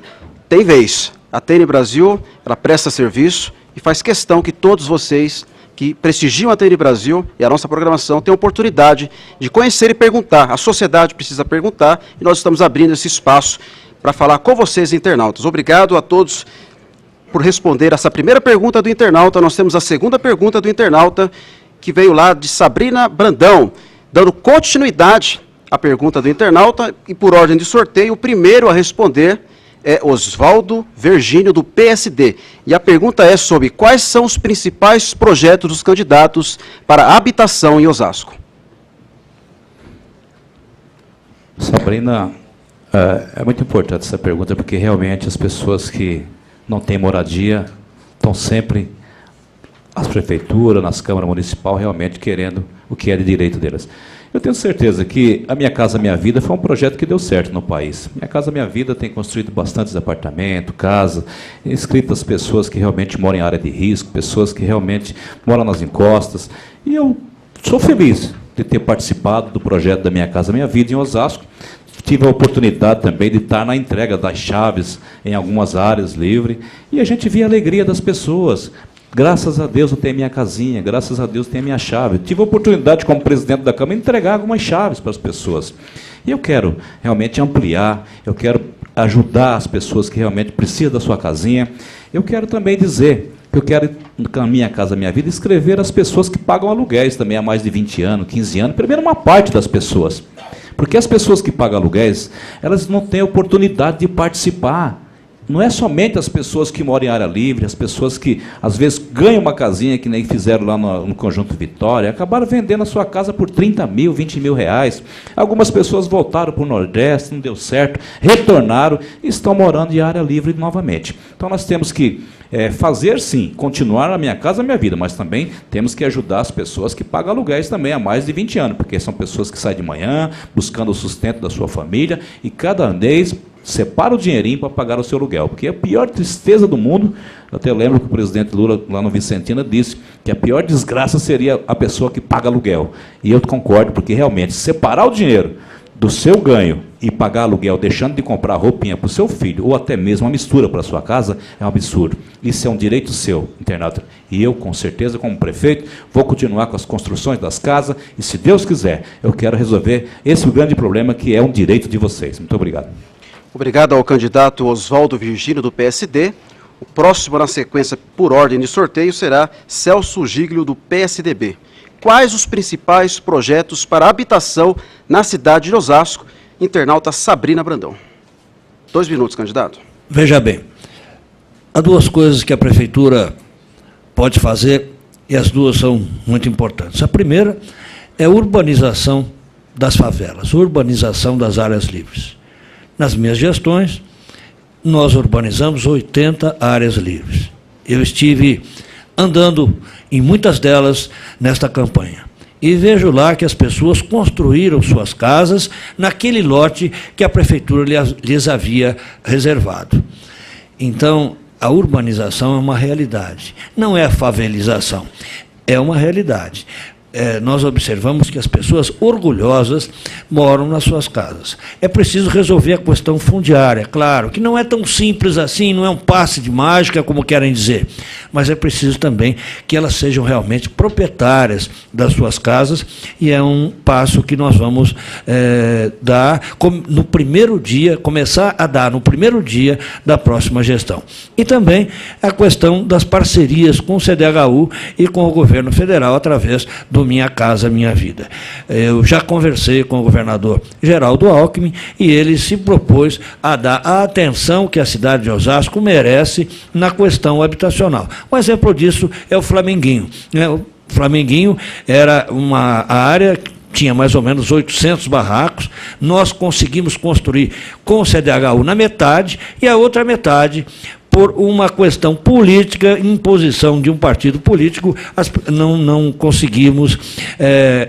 Speaker 1: tem vez. A TN Brasil, ela presta serviço e faz questão que todos vocês que prestigiam a TN Brasil e a nossa programação tenham oportunidade de conhecer e perguntar. A sociedade precisa perguntar e nós estamos abrindo esse espaço para falar com vocês, internautas. Obrigado a todos por responder essa primeira pergunta do internauta. Nós temos a segunda pergunta do internauta, que veio lá de Sabrina Brandão, dando continuidade à pergunta do internauta, e por ordem de sorteio, o primeiro a responder é Oswaldo Virgínio, do PSD. E a pergunta é sobre quais são os principais projetos dos candidatos para a habitação em Osasco.
Speaker 6: Sabrina, é muito importante essa pergunta, porque realmente as pessoas que não têm moradia estão sempre, as prefeituras, nas câmaras municipais, realmente querendo o que é de direito delas. Eu tenho certeza que a Minha Casa Minha Vida foi um projeto que deu certo no país. Minha Casa Minha Vida tem construído bastantes apartamentos, casas, inscritas pessoas que realmente moram em área de risco, pessoas que realmente moram nas encostas. E eu sou feliz de ter participado do projeto da Minha Casa Minha Vida em Osasco. Tive a oportunidade também de estar na entrega das chaves em algumas áreas livres. E a gente via a alegria das pessoas. Graças a Deus eu tenho minha casinha, graças a Deus eu tenho minha chave. Tive a oportunidade, como presidente da Câmara, de entregar algumas chaves para as pessoas. E eu quero realmente ampliar, eu quero ajudar as pessoas que realmente precisam da sua casinha. Eu quero também dizer que eu quero, na Minha Casa Minha Vida, escrever as pessoas que pagam aluguéis também há mais de 20 anos, 15 anos, primeiro uma parte das pessoas. Porque as pessoas que pagam aluguéis, elas não têm oportunidade de participar. Não é somente as pessoas que moram em área livre, as pessoas que, às vezes, ganham uma casinha, que nem fizeram lá no Conjunto Vitória, acabaram vendendo a sua casa por 30 mil, 20 mil reais. Algumas pessoas voltaram para o Nordeste, não deu certo, retornaram e estão morando em área livre novamente. Então, nós temos que fazer, sim, continuar a Minha Casa Minha Vida, mas também temos que ajudar as pessoas que pagam aluguéis também há mais de 20 anos, porque são pessoas que saem de manhã, buscando o sustento da sua família, e cada mês separa o dinheirinho para pagar o seu aluguel, porque a pior tristeza do mundo, eu até lembro que o presidente Lula, lá no Vicentina, disse que a pior desgraça seria a pessoa que paga aluguel. E eu concordo, porque realmente separar o dinheiro do seu ganho e pagar aluguel, deixando de comprar roupinha para o seu filho, ou até mesmo uma mistura para a sua casa, é um absurdo. Isso é um direito seu, internauta. E eu, com certeza, como prefeito, vou continuar com as construções das casas, e se Deus quiser, eu quero resolver esse grande problema que é um direito de vocês. Muito obrigado.
Speaker 1: Obrigado ao candidato Oswaldo Virgínio, do PSD. O próximo na sequência, por ordem de sorteio, será Celso Giglio, do PSDB. Quais os principais projetos para habitação na cidade de Osasco? Internauta Sabrina Brandão. 2 minutos, candidato.
Speaker 2: Veja bem, há 2 coisas que a prefeitura pode fazer e as 2 são muito importantes. A primeira é a urbanização das favelas, urbanização das áreas livres. Nas minhas gestões, nós urbanizamos 80 áreas livres. Eu estive andando em muitas delas nesta campanha. E vejo lá que as pessoas construíram suas casas naquele lote que a prefeitura lhes havia reservado. Então, a urbanização é uma realidade. Não é a favelização, é uma realidade. nós observamos que as pessoas orgulhosas moram nas suas casas. É preciso resolver a questão fundiária, claro, que não é tão simples assim, não é um passe de mágica, como querem dizer, mas é preciso também que elas sejam realmente proprietárias das suas casas, e é um passo que nós vamos dar no primeiro dia, começar a dar no primeiro dia da próxima gestão. E também a questão das parcerias com o CDHU e com o governo federal, através do Minha Casa Minha Vida. Eu já conversei com o governador Geraldo Alckmin e ele se propôs a dar a atenção que a cidade de Osasco merece na questão habitacional. Um exemplo disso é o Flamenguinho. O Flamenguinho era uma área, tinha mais ou menos 800 barracos, nós conseguimos construir com o CDHU na metade, e a outra metade, por uma questão política, imposição de um partido político, não conseguimos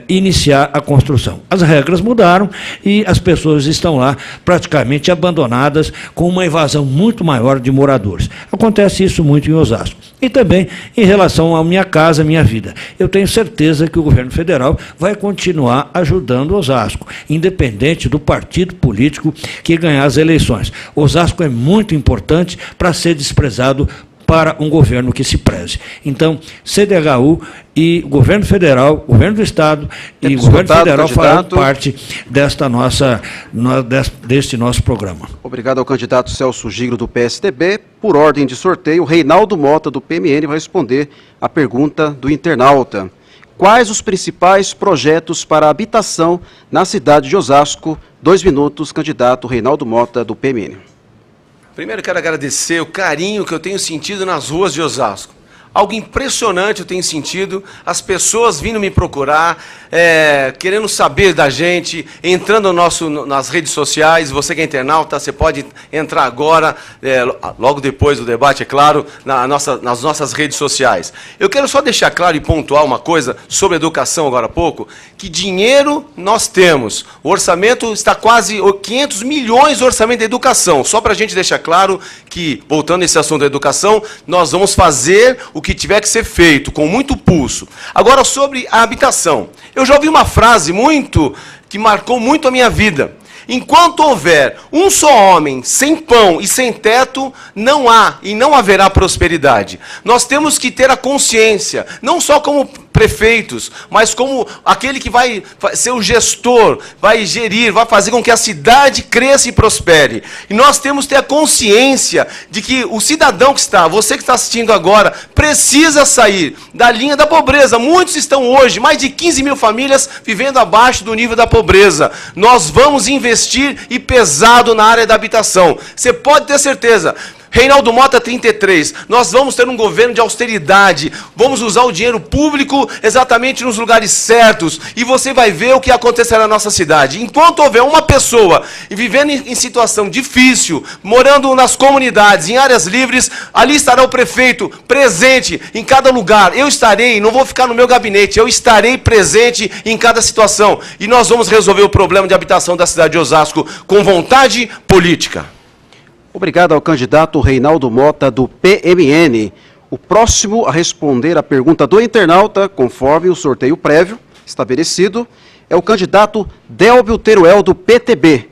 Speaker 2: iniciar a construção. As regras mudaram e as pessoas estão lá praticamente abandonadas, com uma invasão muito maior de moradores. Acontece isso muito em Osasco. E também em relação ao Minha Casa Minha Vida. Eu tenho certeza que o governo federal vai continuar ajudando Osasco, independente do partido político que ganhar as eleições. Osasco é muito importante para ser desprezado para um governo que se preze. Então, CDHU e governo federal, governo do Estado e governo federal farão parte deste nosso programa.
Speaker 1: Obrigado ao candidato Celso Giglo, do PSDB. Por ordem de sorteio, Reinaldo Mota, do PMN, vai responder a pergunta do internauta. Quais os principais projetos para a habitação na cidade de Osasco? 2 minutos, candidato Reinaldo Mota, do PMN.
Speaker 5: Primeiro, quero agradecer o carinho que eu tenho sentido nas ruas de Osasco. Algo impressionante eu tenho sentido, as pessoas vindo me procurar, querendo saber da gente, entrando nas redes sociais. Você que é internauta, você pode entrar agora, logo depois do debate, é claro, nas nossas redes sociais. Eu quero só deixar claro e pontuar uma coisa sobre educação agora há pouco, que dinheiro nós temos. O orçamento está quase 500 milhões de orçamento da educação. Só para a gente deixar claro que, voltando a esse assunto da educação, nós vamos fazer o que tiver que ser feito, com muito pulso. Agora, sobre a habitação. Eu já ouvi uma frase que marcou muito a minha vida. Enquanto houver um só homem sem pão e sem teto, não há e não haverá prosperidade. Nós temos que ter a consciência, não só como prefeitos, mas como aquele que vai ser o gestor, vai gerir, vai fazer com que a cidade cresça e prospere. E nós temos que ter a consciência de que o cidadão você que está assistindo agora, precisa sair da linha da pobreza. Muitos estão hoje, mais de 15 mil famílias, vivendo abaixo do nível da pobreza. Nós vamos investir e pesado na área da habitação. Você pode ter certeza. Reinaldo Mota 33, nós vamos ter um governo de austeridade, vamos usar o dinheiro público exatamente nos lugares certos, e você vai ver o que acontecerá na nossa cidade. Enquanto houver uma pessoa vivendo em situação difícil, morando nas comunidades, em áreas livres, ali estará o prefeito presente em cada lugar. Eu estarei, não vou ficar no meu gabinete, eu estarei presente em cada situação, e nós vamos resolver o problema de habitação da cidade de Osasco com vontade política.
Speaker 1: Obrigado ao candidato Reinaldo Mota, do PMN. O próximo a responder a pergunta do internauta, conforme o sorteio prévio estabelecido, é o candidato Délbio Teruel, do PTB.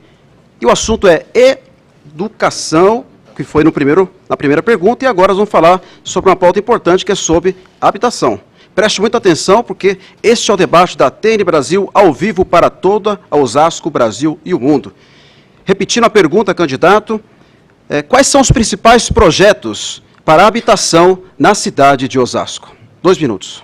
Speaker 1: E o assunto é educação, que foi na primeira pergunta, e agora nós vamos falar sobre uma pauta importante, que é sobre habitação. Preste muita atenção, porque este é o debate da TN Brasil, ao vivo para toda a Osasco, Brasil e o mundo. Repetindo a pergunta, candidato, quais são os principais projetos para a habitação na cidade de Osasco? 2 minutos.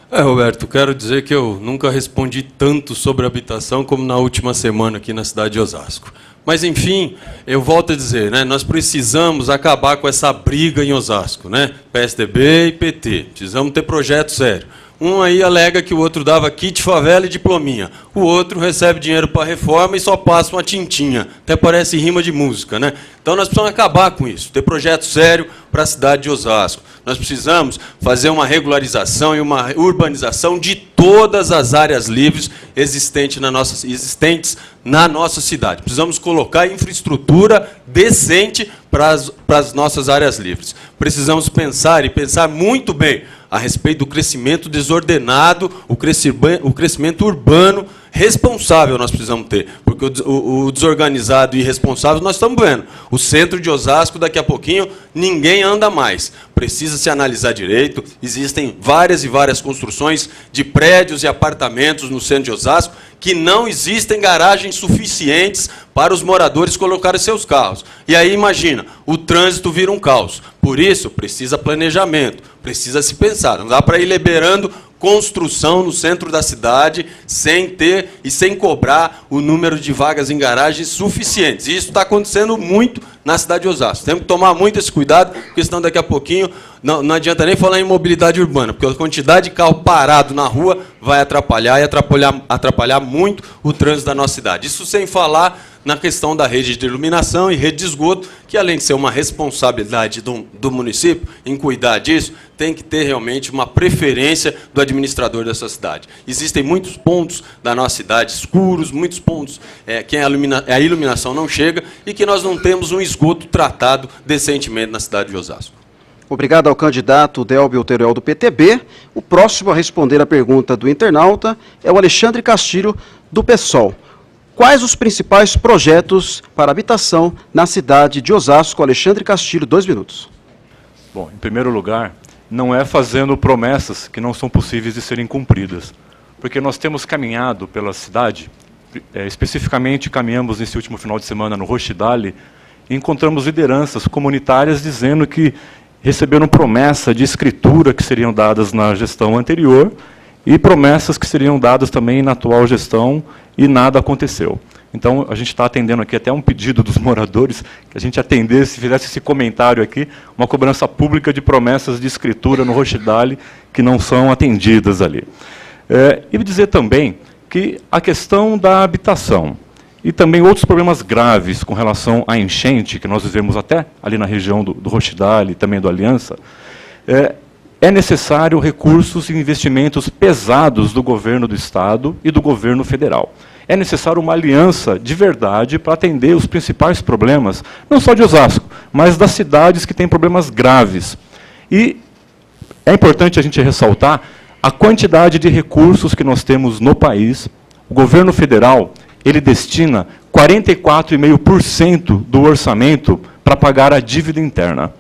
Speaker 4: Roberto, quero dizer que eu nunca respondi tanto sobre habitação como na última semana aqui na cidade de Osasco. Mas, enfim, eu volto a dizer, nós precisamos acabar com essa briga em Osasco, PSDB e PT. Precisamos ter projeto sério. Um aí alega que o outro dava kit favela e diplominha. O outro recebe dinheiro para reforma e só passa uma tintinha. Até parece rima de música, Então nós precisamos acabar com isso, ter projeto sério para a cidade de Osasco. Nós precisamos fazer uma regularização e uma urbanização de todas as áreas livres existentes na nossa cidade. Precisamos colocar infraestrutura decente para as nossas áreas livres. Precisamos pensar muito bem a respeito do crescimento desordenado, o crescimento urbano responsável nós precisamos ter, porque o desorganizado e irresponsável nós estamos vendo. O centro de Osasco, daqui a pouquinho, ninguém anda mais. Precisa se analisar direito, existem várias e várias construções de prédios e apartamentos no centro de Osasco que não existem garagens suficientes para os moradores colocarem seus carros. E aí, imagina, o trânsito vira um caos. Por isso, precisa planejamento, precisa se pensar. Não dá para ir liberando construção no centro da cidade sem ter e sem cobrar o número de vagas em garagens suficientes. E isso está acontecendo muito na cidade de Osasco. Temos que tomar muito esse cuidado, porque senão daqui a pouquinho não adianta nem falar em mobilidade urbana, porque a quantidade de carro parado na rua vai atrapalhar e atrapalhar muito o trânsito da nossa cidade. Isso sem falar na questão da rede de iluminação e rede de esgoto, que além de ser uma responsabilidade do município em cuidar disso, tem que ter realmente uma preferência do administrador dessa cidade. Existem muitos pontos da nossa cidade escuros, muitos pontos que a iluminação não chega e que nós não temos um esgoto tratado decentemente na cidade de Osasco.
Speaker 1: Obrigado ao candidato Délbio Teruel, do PTB. O próximo a responder a pergunta do internauta é o Alexandre Castilho, do PSOL. Quais os principais projetos para habitação na cidade de Osasco? Alexandre Castilho, 2 minutos.
Speaker 3: Bom, em primeiro lugar, não é fazendo promessas que não são possíveis de serem cumpridas. Porque nós temos caminhado pela cidade, especificamente caminhamos nesse último final de semana no Rochidale, e encontramos lideranças comunitárias dizendo que receberam promessa de escritura que seriam dadas na gestão anterior e promessas que seriam dadas também na atual gestão e nada aconteceu. Então, a gente está atendendo aqui até um pedido dos moradores, que a gente atendesse, fizesse esse comentário aqui, uma cobrança pública de promessas de escritura no Rochidale que não são atendidas ali. E dizer também que a questão da habitação e também outros problemas graves com relação à enchente, que nós vivemos até ali na região do Rochidale e também do Aliança, é necessário recursos e investimentos pesados do governo do Estado e do governo federal. É necessário uma aliança de verdade para atender os principais problemas, não só de Osasco, mas das cidades que têm problemas graves. E é importante a gente ressaltar a quantidade de recursos que nós temos no país. O governo federal, ele destina 44,5% do orçamento para pagar a dívida interna.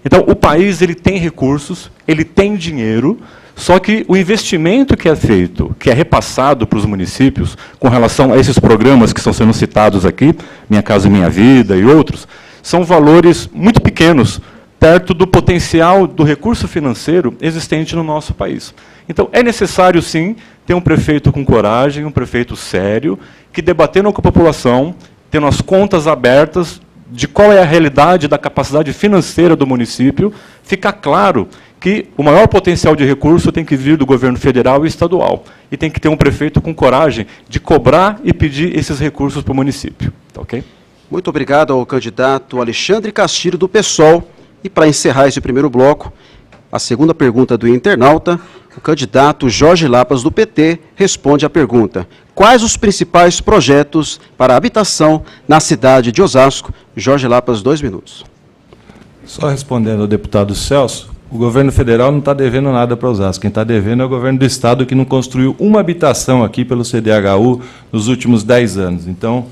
Speaker 3: Então, o país ele tem recursos, ele tem dinheiro, só que o investimento que é feito, que é repassado para os municípios, com relação a esses programas que estão sendo citados aqui, Minha Casa Minha Vida e outros, são valores muito pequenos, perto do potencial do recurso financeiro existente no nosso país. Então, é necessário, sim, ter um prefeito com coragem, um prefeito sério, que debatendo com a população, tendo as contas abertas, de qual é a realidade da capacidade financeira do município, fica claro que o maior potencial de recurso tem que vir do governo federal e estadual. E tem que ter um prefeito com coragem de cobrar e pedir esses recursos para o município. Tá, ok?
Speaker 1: Muito obrigado ao candidato Alexandre Castilho, do PSOL. E para encerrar esse primeiro bloco, a segunda pergunta do internauta, o candidato Jorge Lapas, do PT, responde à pergunta: quais os principais projetos para a habitação na cidade de Osasco? Jorge Lapas, 2 minutos.
Speaker 7: Só respondendo ao deputado Celso, o governo federal não está devendo nada para Osasco. Quem está devendo é o governo do Estado, que não construiu uma habitação aqui pelo CDHU nos últimos 10 anos. Então,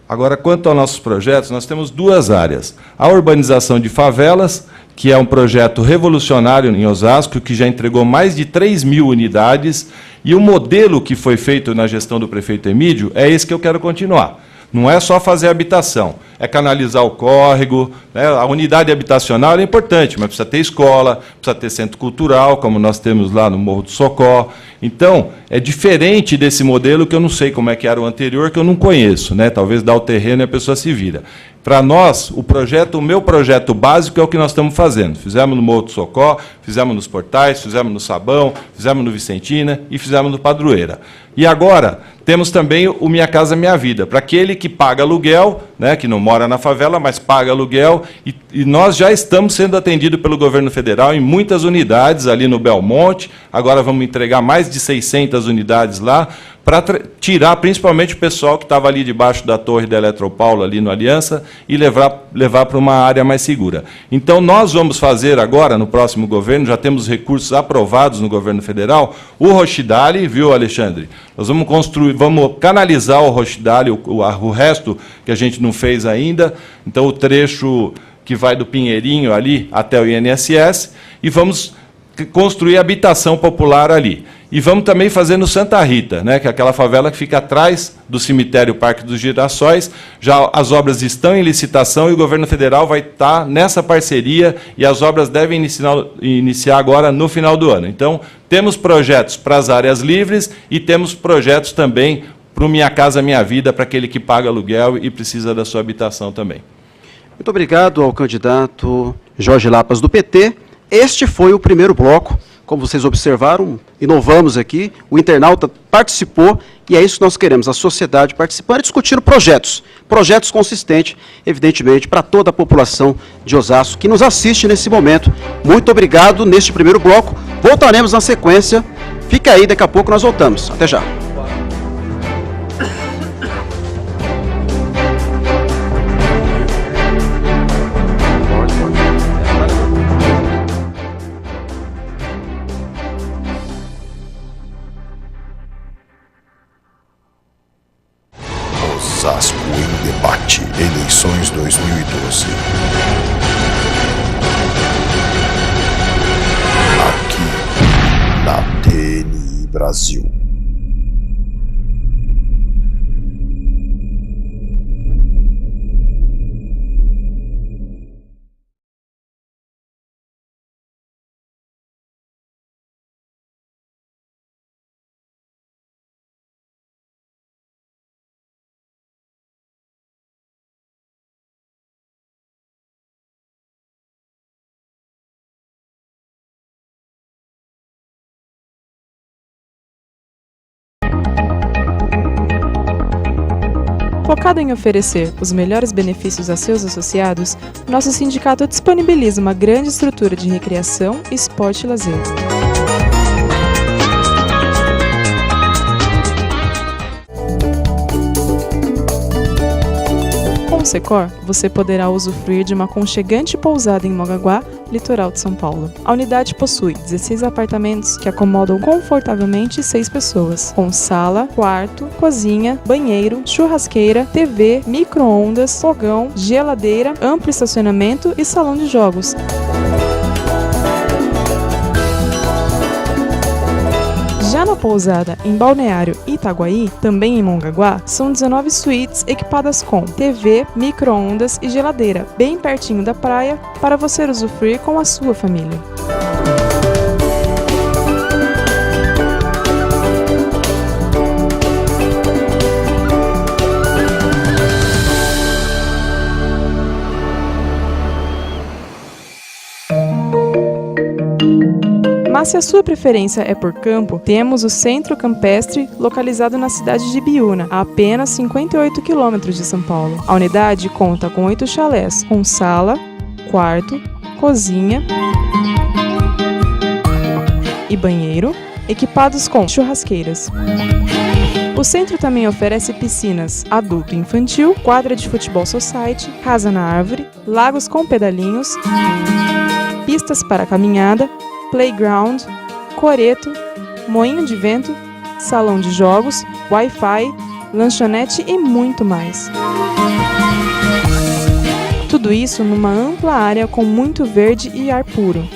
Speaker 7: agora, quanto aos nossos projetos, nós temos 2 áreas. A urbanização de favelas, que é um projeto revolucionário em Osasco, que já entregou mais de 3.000 unidades, e o modelo que foi feito na gestão do prefeito Emídio é esse que eu quero continuar. Não é só fazer habitação, é canalizar o córrego, né? A unidade habitacional é importante, mas precisa ter escola, precisa ter centro cultural, como nós temos lá no Morro do Socó. Então, é diferente desse modelo, que eu não sei como é que era o anterior, que eu não conheço, né? Talvez dá o terreno e a pessoa se vira. Para nós, o meu projeto básico é o que nós estamos fazendo. Fizemos no Morro do Socó, fizemos nos Portais, fizemos no Sabão, fizemos no Vicentina e fizemos no Padroeira. E agora, temos também o Minha Casa Minha Vida, para aquele que paga aluguel, né, que não mora na favela, mas paga aluguel, e nós já estamos sendo atendidos pelo governo federal em muitas unidades ali no Belmonte. Agora vamos entregar mais de 600 unidades lá, para tirar principalmente o pessoal que estava ali debaixo da torre da Eletropaulo, ali no Aliança, e levar para uma área mais segura. Então, nós vamos fazer agora, no próximo governo, já temos recursos aprovados no governo federal, o Rochidale, viu, Alexandre? Nós vamos construir, vamos canalizar o Rochidale, o resto que a gente não fez ainda, então o trecho que vai do Pinheirinho ali até o INSS, e vamos construir habitação popular ali. E vamos também fazer no Santa Rita, né, que é aquela favela que fica atrás do cemitério Parque dos Girassóis. Já as obras estão em licitação e o governo federal vai estar nessa parceria, e as obras devem iniciar agora no final do ano. Então, temos projetos para as áreas livres e temos projetos também para o Minha Casa Minha Vida, para aquele que paga aluguel e precisa da sua habitação também.
Speaker 1: Muito obrigado ao candidato Jorge Lapas, do PT. Este foi o primeiro bloco. Como vocês observaram, inovamos aqui, o internauta participou, e é isso que nós queremos, a sociedade participando e discutindo projetos consistentes, evidentemente, para toda a população de Osasco que nos assiste nesse momento. Muito obrigado neste primeiro bloco, voltaremos na sequência, fica aí, daqui a pouco nós voltamos. Até já.
Speaker 8: Osasco em Debate, eleições 2012. Aqui, na TNI Brasil.
Speaker 9: Focado em oferecer os melhores benefícios a seus associados, nosso sindicato disponibiliza uma grande estrutura de recreação, esporte e lazer. Com o Secor, você poderá usufruir de uma aconchegante pousada em Mongaguá, litoral de São Paulo. A unidade possui 16 apartamentos que acomodam confortavelmente 6 pessoas, com sala, quarto, cozinha, banheiro, churrasqueira, TV, micro-ondas, fogão, geladeira, amplo estacionamento e salão de jogos. Já na pousada em Balneário Itaguaí, também em Mongaguá, são 19 suítes equipadas com TV, micro-ondas e geladeira, bem pertinho da praia, para você usufruir com a sua família. Mas se a sua preferência é por campo, temos o Centro Campestre, localizado na cidade de Ibiúna, a apenas 58 quilômetros de São Paulo. A unidade conta com 8 chalés, com sala, quarto, cozinha e banheiro, equipados com churrasqueiras. O centro também oferece piscinas adulto e infantil, quadra de futebol society, casa na árvore, lagos com pedalinhos, pistas para caminhada, playground, coreto, moinho de vento, salão de jogos, Wi-Fi, lanchonete e muito mais. Tudo isso numa ampla área com muito verde e ar puro.